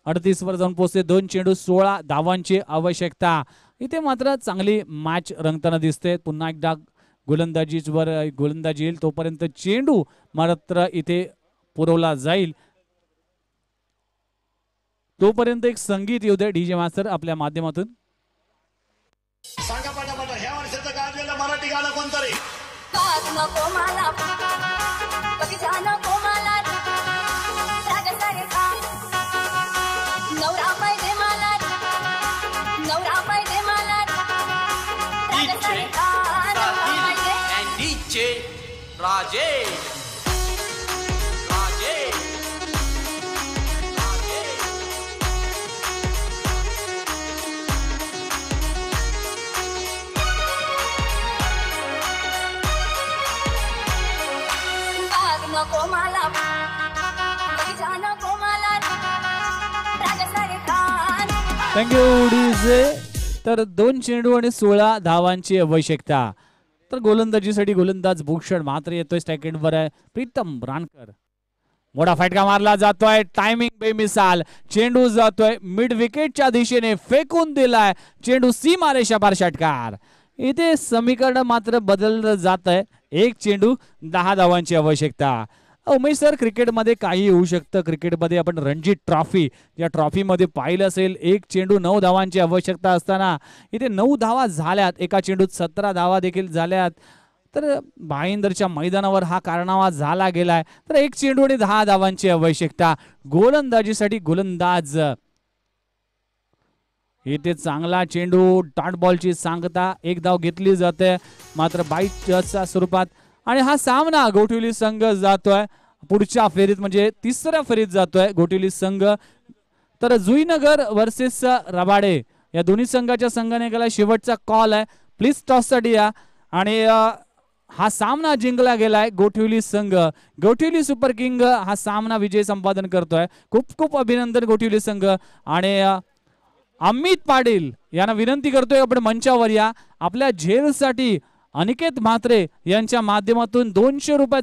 38 वर जाऊन पोहोचते. 2 चेंडू 16 धावांची आवश्यकता. इथे मात्र चांगली मॅच रंगताना दिसते. पुन्हा एकदा गोलंदाजीवर गोलंदाजी येईल तोपर्यंत चेंडू मात्र इथे पुरवला जाईल. तोपर्यंत एक संगीत येऊ दे डीजे मास्टर आपल्या माध्यमातून. सांगा पटापट ह्या वर्षाचं गाजलेलं मराठी गाणं कोणतं रे? नको मला बगीचा नको मला राग सारे खा नवरा पाहिजे मला नवरा पाहिजे मला राग सारे खा and DJ Rajesh. नको मला बगीचा नको मला राग सारे खा. Thank you DJ. तर 2 चेंडू आणि 16 धावांची आवश्यकता. तर गोलंदाजीसाठी गोलंदाज भूषण मात्र येतोय. सेकंडवर आहे प्रीतम रानकर. मोठा फटका मारला जातोय. टायमिंग बेमिसाल. चेंडू जातोय मिड विकेटच्या दिशेने फेकून दिलाय. चेंडू सीमा रेषापार षटकार. इथे समीकरण मात्र बदललं जात आहे. 1 चेंडू 10 धावांची आवश्यकता. उमेश सर, क्रिकेटमध्ये काही होऊ शकतं. क्रिकेटमध्ये आपण रणजी ट्रॉफी या ट्रॉफीमध्ये पाहिलं असेल 1 चेंडू 9 धावांची आवश्यकता असताना इथे 9 धावा झाल्यात. एका चेंडूत 17 धावा देखील झाल्यात. तर भाईंदरच्या मैदानावर हा कारनामा झाला गेलाय. तर 1 चेंडू आणि 10 धावांची आवश्यकता. गोलंदाजीसाठी गोलंदाज इथे चांगला चेंडू डॉट बॉलची सांगता. 1 धाव घेतली जाते मात्र बाईटच्या स्वरूपात. आणि हा सामना गोठिवली संघ जातोय पुढच्या फेरीत म्हणजे 3ऱ्या फेरीत जातोय गोठिवली संघ. तर जुईनगर वर्सेस रबाडे या दोन्ही संघाच्या संघाने केला शेवटचा कॉल आहे. प्लीज टॉससाठी या. आणि हा सामना जिंकला गेलाय गोठिवली संघ. गोठिवली सुपर किंग हा सामना विजय संपादन करतोय. खूप खूप अभिनंदन गोठिवली संघ. आणि अमित पाटील यांना विनंती करतोय आपण मंचावर या. आपल्या झेलसाठी अनिकेत म्हात्रे यांच्या माध्यमातून 200 रुपये